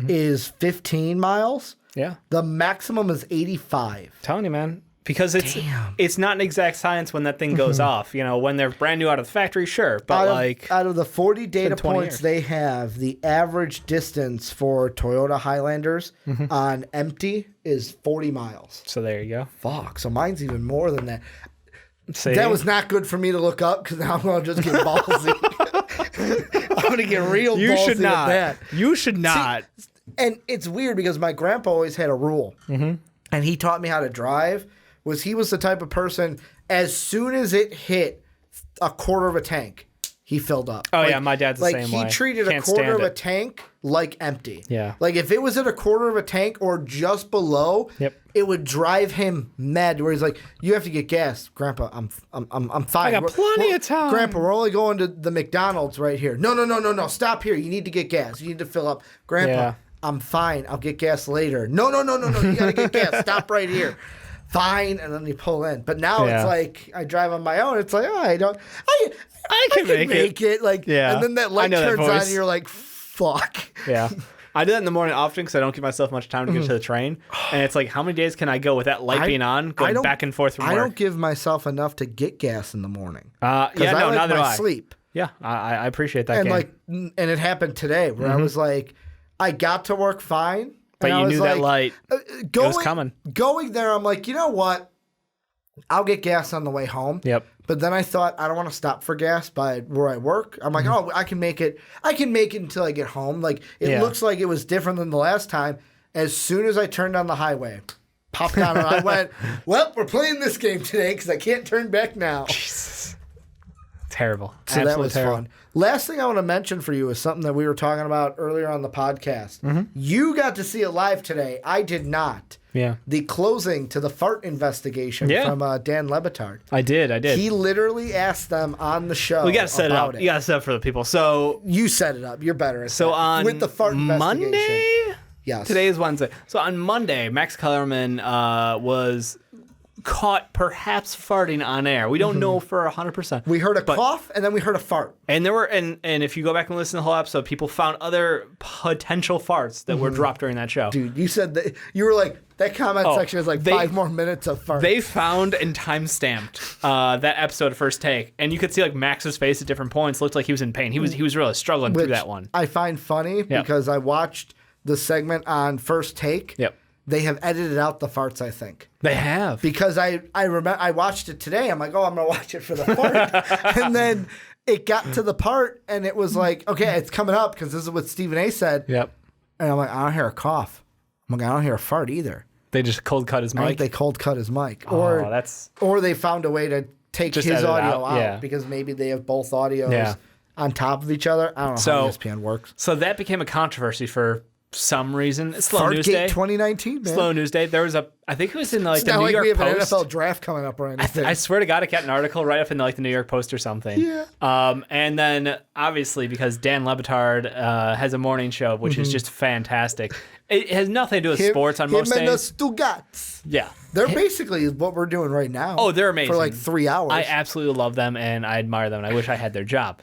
is 15 miles. Yeah. The maximum is 85. Telling you, man. Because it's not an exact science when that thing goes off. You know, when they're brand new out of the factory, sure. But out of the 40 data 20 points years. they have, the average distance for Toyota Highlanders on empty is 40 miles. So there you go. Fuck. So mine's even more than that. See? That was not good for me to look up because now I'm going to just get ballsy. I'm going to get real You ballsy should not. with that. You should not. And it's weird because my grandpa always had a rule. And he taught me how to drive. He was the type of person, as soon as it hit a quarter of a tank, he filled up. Oh, yeah, my dad's the same way. He treated Can't a quarter stand of a it. tank like empty. Yeah. Like if it was at a quarter of a tank or just below, it would drive him mad. Where he's like, "You have to get gas, Grandpa. I'm fine. I got plenty of time. Grandpa, we're only going to the McDonald's right here. No. Stop here. You need to get gas. You need to fill up, Grandpa. Yeah. I'm fine. I'll get gas later. No. You gotta get gas. Stop right here." Fine, and then you pull in. But now it's like I drive on my own. It's like, oh, I can make it. Like, and then that light turns on, and you're like, fuck. Yeah. I do that in the morning often because I don't give myself much time to get to the train. And it's like, how many days can I go with that light being on, going back and forth from work? I don't give myself enough to get gas in the morning. Yeah, no, neither do I. Sleep. Yeah, I appreciate that. And and it happened today where I was like, I got to work fine. But you knew that light was coming. Going there, I'm like, you know what? I'll get gas on the way home. Yep. But then I thought I don't want to stop for gas by where I work. I'm like, oh, I can make it. I can make it until I get home. Like it looks like it was different than the last time. As soon as I turned on the highway, popped on, and I went, well, we're playing this game today because I can't turn back now. Jesus. Terrible. So that was fun. Last thing I want to mention for you is something that we were talking about earlier on the podcast. You got to see it live today. I did not. Yeah. The closing to the fart investigation from Dan Le Batard. I did. He literally asked them on the show. We got to set it up. You got to set it up for the people. So you set it up. You're better at so that. on with the fart investigation. Monday. Yes. Today is Wednesday. So on Monday, Max Kellerman was caught perhaps farting on air. We don't know for 100%. We heard a cough and then we heard a fart. And there were and if you go back and listen to the whole episode, people found other potential farts that were dropped during that show. Dude, you said that you were like that comment section is like 5 more minutes of farts. They found and time-stamped that episode First Take, and you could see like Max's face at different points looked like he was in pain. He was really struggling through that one. I find funny because I watched the segment on First Take. Yep. They have edited out the farts, I think. They have. Because I remember I watched it today. I'm like, oh, I'm going to watch it for the fart. And then it got to the part and it was like, okay, it's coming up because this is what Stephen A said. Yep. And I'm like, I don't hear a cough. I'm like, I don't hear a fart either. They just cold cut his mic. I think they cold cut his mic. Or they found a way to take just his audio out because because maybe they have both audios on top of each other. I don't know how ESPN works. So that became a controversy for some reason. Slow News Day 2019, man. Slow News Day. There was I think it was in like the New York we have Post. an NFL draft coming up right now. I swear to God, I got an article right up in like the New York Post or something. Yeah. And then obviously because Dan Le Batard has a morning show, which is just fantastic. It has nothing to do with sports on most days. Him and the Stugats. Yeah. They're basically what we're doing right now. Oh, they're amazing. For like 3 hours. I absolutely love them and I admire them and I wish I had their job.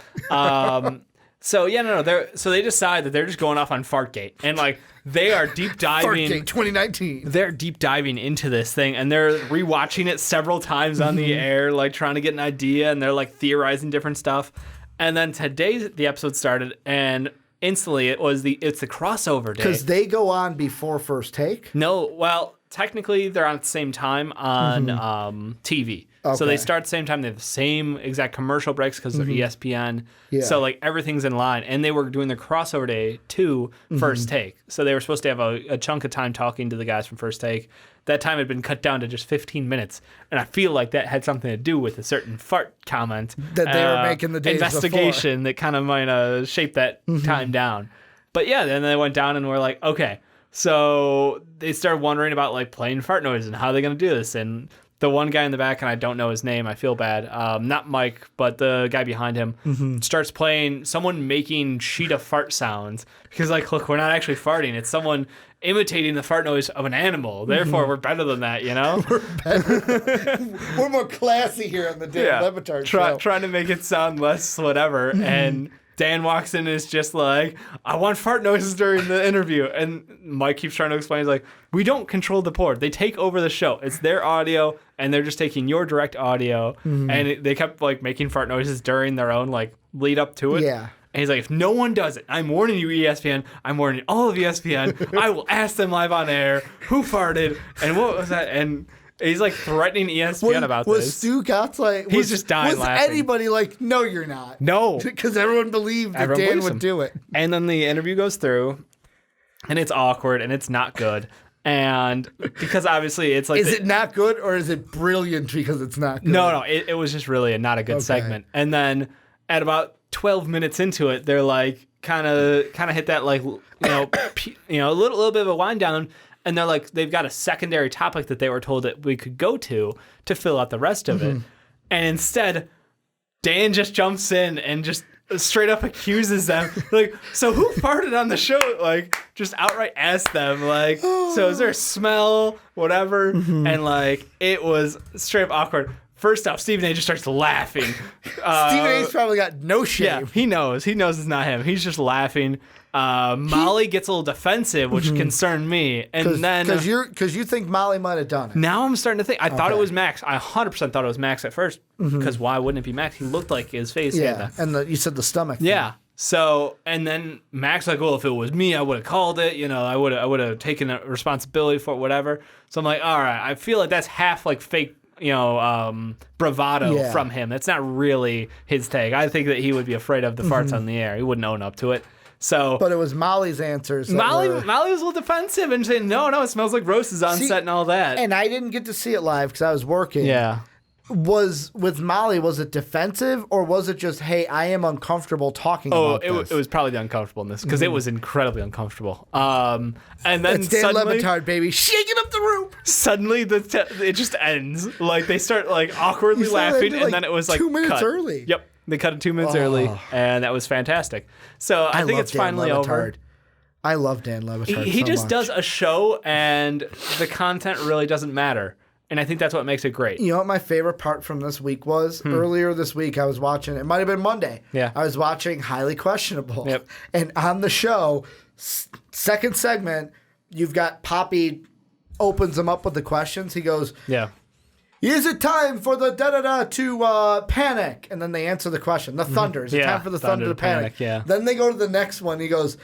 So they decide that they're just going off on Fartgate and like they are deep diving. Fartgate 2019. They're deep diving into this thing and they're rewatching it several times on the air, like trying to get an idea, and they're like theorizing different stuff. And then today the episode started and instantly it's the crossover day. Because they go on before First Take. No, well, technically they're on at the same time on TV. Okay. So they start at the same time. They have the same exact commercial breaks because they're ESPN. Yeah. So like everything's in line. And they were doing the crossover day to First Take. So they were supposed to have a chunk of time talking to the guys from First Take. That time had been cut down to just 15 minutes. And I feel like that had something to do with a certain fart comment that they were making the days investigation that kind of might shape that time down. But yeah, then they went down and were like, okay. So they started wondering about like playing fart noises and how are they going to do this. And the one guy in the back, and I don't know his name, I feel bad, not Mike, but the guy behind him, starts playing someone making cheetah fart sounds. Because like, look, we're not actually farting. It's someone imitating the fart noise of an animal. Therefore, we're better than that, you know? We're better. We're more classy here on the Dan Le Batard show. Trying to make it sound less whatever. And Dan walks in and is just like, I want fart noises during the interview. And Mike keeps trying to explain. He's like, we don't control the board. They take over the show. It's their audio, and they're just taking your direct audio. And they kept like making fart noises during their own like lead up to it. Yeah. And he's like, if no one does it, I'm warning you, ESPN. I'm warning all of ESPN. I will ask them live on air who farted and what was that. And he's like threatening ESPN about this. Was Stu Gatz like... He's just dying laughing. Was anybody like, no, you're not? No. Because everyone believed that Dan would do it. And then the interview goes through, and it's awkward, and it's not good. And because obviously it's like... Is it not good, or is it brilliant because it's not good? No, it was just really not a good segment. And then at about 12 minutes into it, they're like kind of hit that like, a little bit of a wind down. And they're like, they've got a secondary topic that they were told that we could go to fill out the rest of it. And instead, Dan just jumps in and just straight up accuses them. Like, so who farted on the show? Like, just outright asked them, like, so is there a smell? Whatever. And like, it was straight up awkward. First off, Stephen A. just starts laughing. Stephen A's probably got no shame. Yeah, he knows. He knows it's not him. He's just laughing. Molly gets a little defensive, which concerned me. And then... Because you think Molly might have done it. Now I'm starting to think. I thought it was Max. I 100% thought it was Max at first. Because why wouldn't it be Max? He looked like his face. Yeah, and you said the stomach thing. Yeah. So, and then Max like, well, if it was me, I would have called it. You know, I would have taken responsibility for it, whatever. So I'm like, all right. I feel like that's half like fake, bravado from him. That's not really his take. I think that he would be afraid of the farts on the air. He wouldn't own up to it. So, but it was Molly's answers. Molly was a little defensive and saying, no, it smells like roasts on set and all that. And I didn't get to see it live because I was working. Yeah. With Molly, was it defensive or was it just, hey, I am uncomfortable talking about this? It was probably the uncomfortableness because it was incredibly uncomfortable. And then it's Dan suddenly, Le Batard, baby, shaking up the room. Suddenly, it just ends. Like they start like awkwardly laughing, and then it was like 2 minutes cut. early. Yep, they cut it 2 minutes early, and that was fantastic. So I think it's finally over. I love Dan Le Batard. He just much. does a show, and the content really doesn't matter. And I think that's what makes it great. You know what my favorite part from this week was? Earlier this week, I was watching, it might have been Monday. Yeah. I was watching Highly Questionable. Yep. And on the show, second segment, you've got Poppy opens them up with the questions. He goes, yeah. Is it time for the da-da-da to panic? And then they answer the question. The Thunder. Is it time for the Thunder to panic? Yeah. Then they go to the next one. He goes,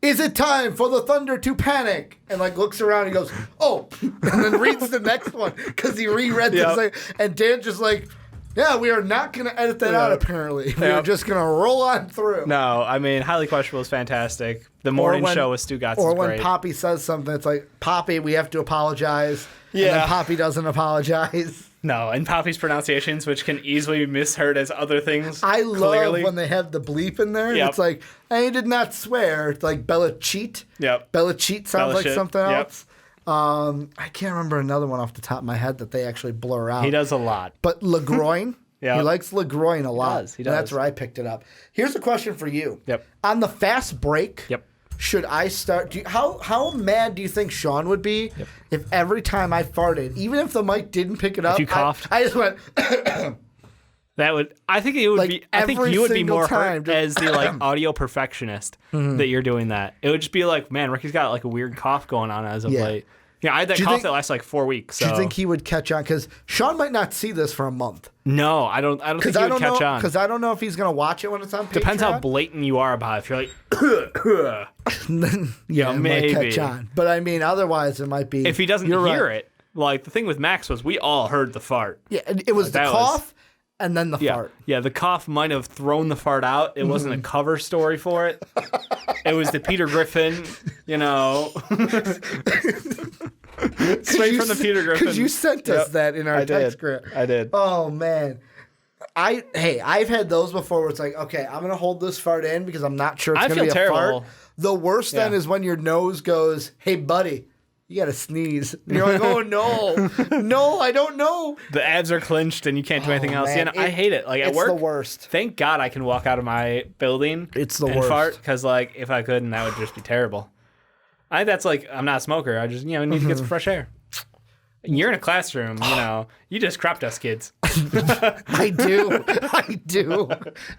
is it time for the Thunder to panic? And like looks around and goes, oh, and then reads the next one because he reread this thing. And Dan just like, yeah, we are not going to edit that out apparently. We're just going to roll on through. No, I mean, Highly Questionable is fantastic. The morning show with Stu Gatz is great. Or when Poppy says something, it's like, Poppy, we have to apologize. Yeah. And then Poppy doesn't apologize. No, and Poppy's pronunciations, which can easily be misheard as other things. I love when they have the bleep in there. It's like, I did not swear. It's like Bella Cheat. Yep. Bella Cheat sounds like something else. Yep. I can't remember another one off the top of my head that they actually blur out. He does a lot. But LeGroin, he likes LeGroin a lot. He does. And that's where I picked it up. Here's a question for you. Yep. On the fast break, yep. Should I start? How mad do you think Sean would be if every time I farted, even if the mic didn't pick it up, if you coughed, I just went. That would. I think it would like be. I think you would be more hurt as the like audio perfectionist that you're doing that. It would just be like, man, Ricky's got like a weird cough going on as of late. Yeah, I had that cough that lasted like 4 weeks. So. Do you think he would catch on? Because Sean might not see this for a month. No, I don't think he would catch on. Because I don't know if he's going to watch it when it's on Patreon. Depends how blatant you are about it. If you're like, yeah, it maybe. might catch on. But I mean, otherwise, it might be. If he doesn't hear it, like the thing with Max was we all heard the fart. Yeah, it was the cough and then the fart. Yeah, the cough might have thrown the fart out. It wasn't a cover story for it. It was the Peter Griffin, straight from the Peter Griffin. Because you sent us that in our text script. I did. Oh, man. I've had those before where it's like, okay, I'm going to hold this fart in because I'm not sure it's going to be a terrible. fart. The worst then is when your nose goes, hey, buddy, you got to sneeze. And you're like, oh, no. No, I don't know. The abs are clenched and you can't do anything else. Man, I hate it. Like at work, it's the worst. Thank God I can walk out of my building and fart because like if I couldn't, that would just be terrible. I think that's like, I'm not a smoker. I just, need to get some fresh air. You're in a classroom, you just crop dust kids. I do.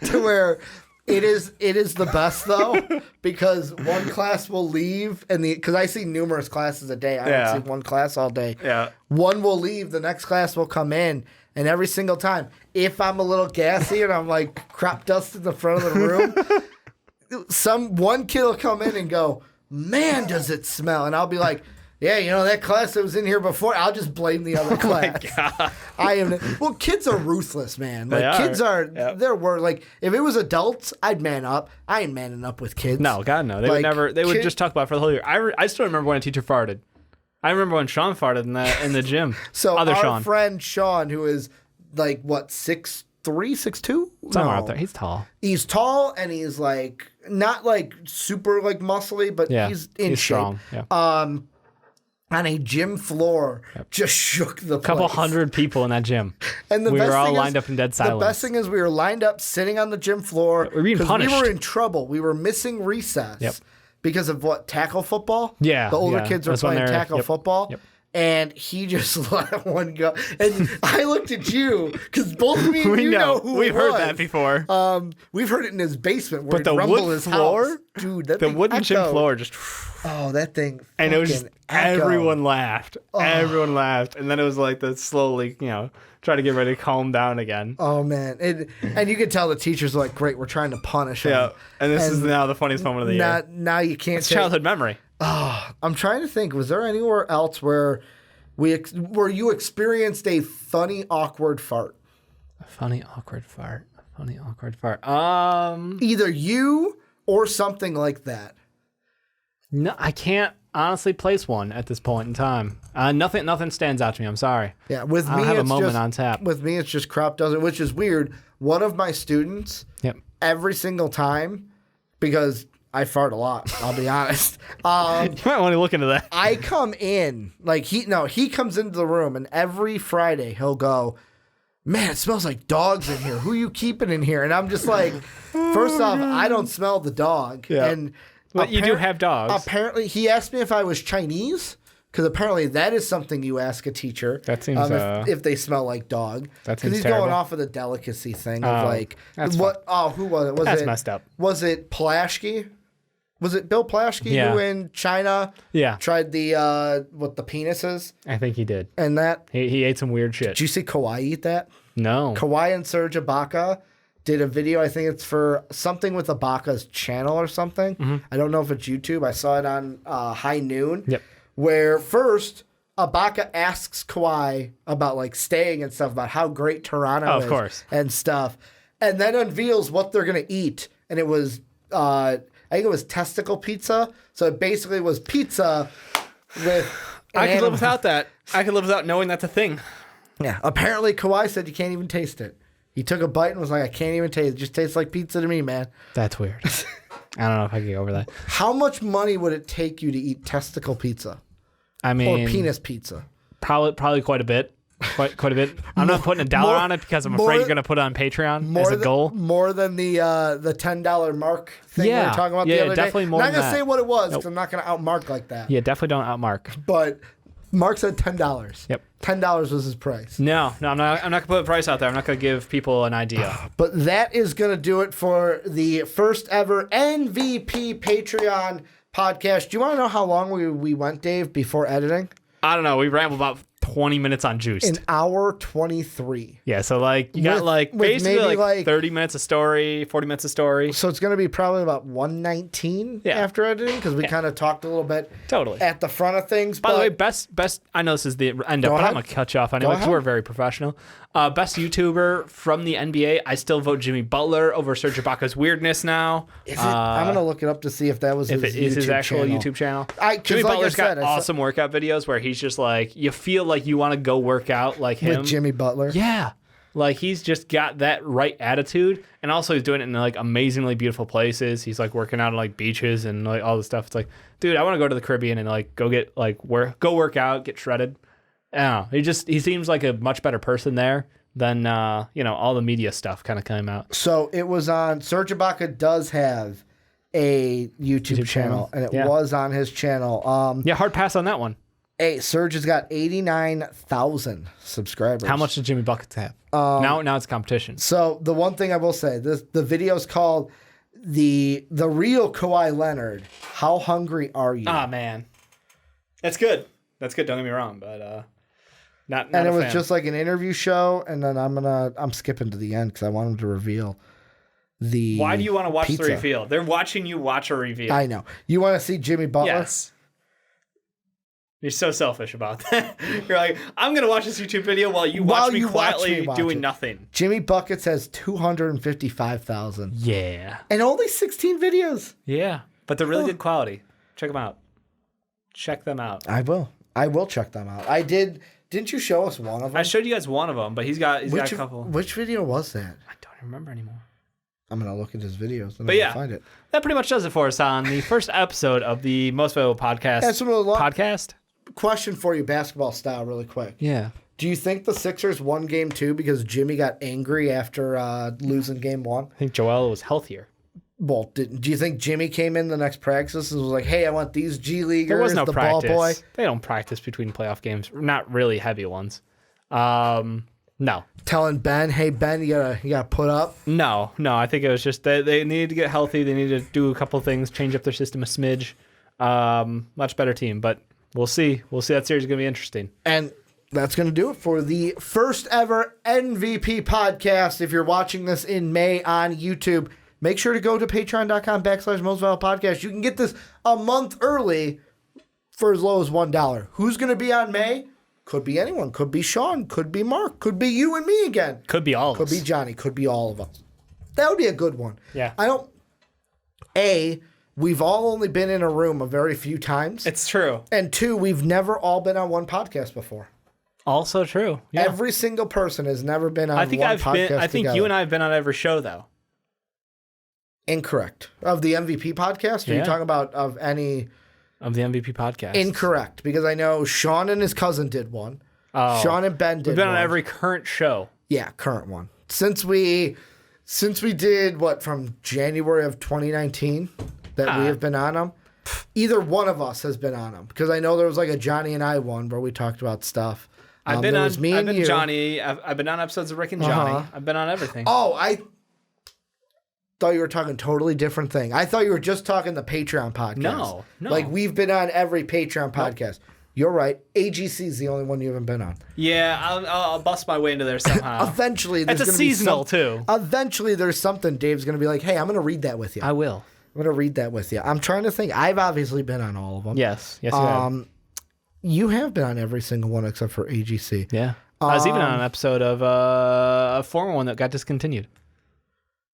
To where it is the best though, because one class will leave because I see numerous classes a day. I don't see one class all day. Yeah. One will leave, the next class will come in, and every single time, if I'm a little gassy and I'm like crop dust in the front of the room, one kid will come in and go, man, does it smell? And I'll be like, yeah, that class that was in here before, I'll just blame the other class. Well, kids are ruthless, man. Like kids are, like if it was adults, I'd man up. I ain't manning up with kids. No, God no. They would never. They would just talk about it for the whole year. I still remember when a teacher farted. I remember when Sean farted in the gym. So our friend Sean, who is like what 6'3", 6'2", somewhere out there. He's tall. He's tall and he's like not like super like muscly, but he's in shape. Strong. Yeah. On a gym floor, just shook the place. A couple hundred people in that gym. And we were all lined up in dead silence. The best thing is we were lined up sitting on the gym floor. We were being punished. We were in trouble. We were missing recess because of tackle football? Yeah. The older kids were playing tackle football. Yep. And he just let one go. And I looked at you, because both of me and you know who We've heard that before. We've heard it in his basement where but the wood floor, house. Dude, that the wooden gym floor just... Oh, that thing. And it was just, everyone laughed. Oh. Everyone laughed. And then it was like the slowly, try to get ready to calm down again. Oh, man. And you could tell the teachers were like, great, we're trying to punish him. Yeah. And this is now the funniest moment of the year. Now you can't It's childhood memory. Oh, I'm trying to think. Was there anywhere else where you experienced a funny, awkward fart? A funny, awkward fart. Either you or something like that. No, I can't honestly place one at this point in time. Nothing stands out to me. I'm sorry. Yeah, with me, I have a moment on tap. With me, it's just crop dusting, which is weird. One of my students, every single time, because I fart a lot, I'll be honest. You might want to look into that. I come in, he comes into the room, and every Friday he'll go, man, it smells like dogs in here. Who are you keeping in here? And I'm just like, first off, I don't smell the dog. Yeah. And but you do have dogs. Apparently, he asked me if I was Chinese, because apparently that is something you ask a teacher. That seems if they smell like dog. That seems Because he's terrible. going off of the delicacy thing of like that's what? Oh, who was it? That's messed up. Was it Pulaski? Was it Bill Pulaski who in China tried the the penises? I think he did. And that he ate some weird shit. Did you see Kawhi eat that? No. Kawhi and Serge Ibaka did a video. I think it's for something with Ibaka's channel or something. Mm-hmm. I don't know if it's YouTube. I saw it on High Noon. Yep. Where first Ibaka asks Kawhi about like staying and stuff, about how great Toronto is, of course, and stuff, and then unveils what they're gonna eat, and it was I think it was testicle pizza. So it basically was pizza with. I could live without that. I could live without knowing that's a thing. Yeah. Apparently, Kawhi said you can't even taste it. He took a bite and was like, I can't even taste it. It just tastes like pizza to me, man. That's weird. I don't know if I can get over that. How much money would it take you to eat testicle pizza? I mean, or penis pizza? Probably quite a bit. Quite a bit. I'm not putting $1 on it because I'm afraid you're going to put it on Patreon as a goal. More than the $10 mark thing we were talking about the other definitely day. more I'm not than going to say what it was because I'm not going to outmark like that. Yeah, definitely don't outmark. But Mark said $10. Yep. $10 was his price. No, I'm not going to put a price out there. I'm not going to give people an idea. But that is going to do it for the first ever MVP Patreon podcast. Do you want to know how long we went, Dave, before editing? I don't know. We rambled about 20 minutes on Juiced. An hour 23. Yeah, so like you got like basically like 30 minutes of story, 40 minutes of story. So it's going to be probably about 119 after editing because we kind of talked a little bit at the front of things. By the way, best. I know this is the end up, but I'm going to cut you off anyway because we're very professional. Best YouTuber from the NBA, I still vote Jimmy Butler over Serge Ibaka's weirdness now. Is it? I'm going to look it up to see if that was his actual YouTube channel. Jimmy Butler's got awesome workout videos where he's just like, you feel like you want to go work out like him. With Jimmy Butler? Yeah. Like he's just got that right attitude, and also he's doing it in like amazingly beautiful places. He's like working out on like beaches and like all this stuff. It's like, dude, I want to go to the Caribbean and like go get like go work out, get shredded. I don't know. He seems like a much better person there than all the media stuff kind of came out. So it was on Serge Ibaka does have a YouTube channel, and it was on his channel. Hard pass on that one. Hey, Serge has got 89,000 subscribers. How much did Jimmy Buckets have? Now it's competition. So the one thing I will say, the video is called the real Kawhi Leonard. How hungry are you? Ah, man, that's good. That's good. Don't get me wrong, but not. And it was just like an interview show, and then I'm skipping to the end because I want him to reveal the. Why do you want to watch pizza. the reveal? They're watching you watch a reveal. I know. You want to see Jimmy Butler? Yes. You're so selfish about that. You're like, I'm going to watch this YouTube video while you watch me quietly doing nothing. Jimmy Buckets has 255,000. Yeah. And only 16 videos. Yeah. But they're really good quality. Check them out. Check them out. I will. I will check them out. I did. Didn't you show us one of them? I showed you guys one of them, but he's got a couple. Which video was that? I don't remember anymore. I'm going to look at his videos and find it. That pretty much does it for us on the first episode of the Most Valuable Podcast. Podcast. Question for you, basketball style, really quick. Yeah. Do you think the Sixers won game 2 because Jimmy got angry after losing game 1? I think Joel was healthier. Well, do you think Jimmy came in the next practice and was like, hey, I want these G Leaguers, there was no the practice. ball boy? They don't practice between playoff games. Not really heavy ones. No. Telling Ben, hey, Ben, you gotta put up? No. I think it was just they needed to get healthy. They needed to do a couple things, change up their system a smidge. Much better team, but we'll see. That series is going to be interesting. And that's going to do it for the first ever MVP podcast. If you're watching this in May on YouTube, make sure to go to patreon.com/mostvaluablepodcast. You can get this a month early for as low as $1. Who's going to be on May? Could be anyone. Could be Sean. Could be Mark. Could be you and me again. Could be all of us. Could be Johnny. Could be all of us. That would be a good one. Yeah. We've all only been in a room a very few times. It's true. And 2, we've never all been on one podcast before. Also true. Yeah. Every single person has never been on one podcast I think you and I have been on every show, though. Incorrect. Of the MVP podcast? Or are you talking about of any... Of the MVP podcast. Incorrect. Because I know Sean and his cousin did one. Oh. Sean and Ben did one. We've been on every current show. Yeah, current one. Since we did, from January of 2019... that we have been on them. Either one of us has been on them because I know there was like a Johnny and I one where we talked about stuff. I've been on Johnny. I've been on episodes of Rick and Johnny. I've been on everything. Oh, I thought you were talking totally different thing. I thought you were just talking the Patreon podcast. No. Like we've been on every Patreon podcast. You're right. AGC is the only one you haven't been on. Yeah, I'll bust my way into there somehow. Eventually, there's it's a seasonal too. Eventually, there's something Dave's going to be like, "Hey, I'm going to read that with you." I will. I'm going to read that with you. I'm trying to think. I've obviously been on all of them. Yes, you have. You have been on every single one except for AGC. Yeah. I was even on an episode of a former one that got discontinued.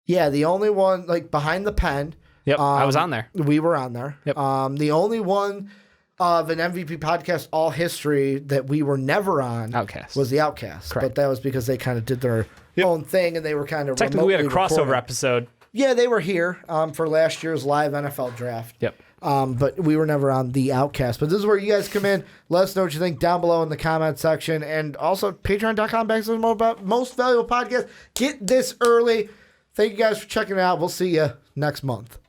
Yeah, the only one, like, Behind the Pen. Yep, I was on there. We were on there. Yep. The only one of an MVP podcast all history that we were never on was the Outcast. Correct. But that was because they kind of did their own thing and they were kind of technically we had a crossover recorded. Episode. Yeah, they were here for last year's live NFL draft. Yep. But we were never on the Outcast. But this is where you guys come in. Let us know what you think down below in the comment section. And also, patreon.com/most valuable podcast. Get this early. Thank you guys for checking it out. We'll see you next month.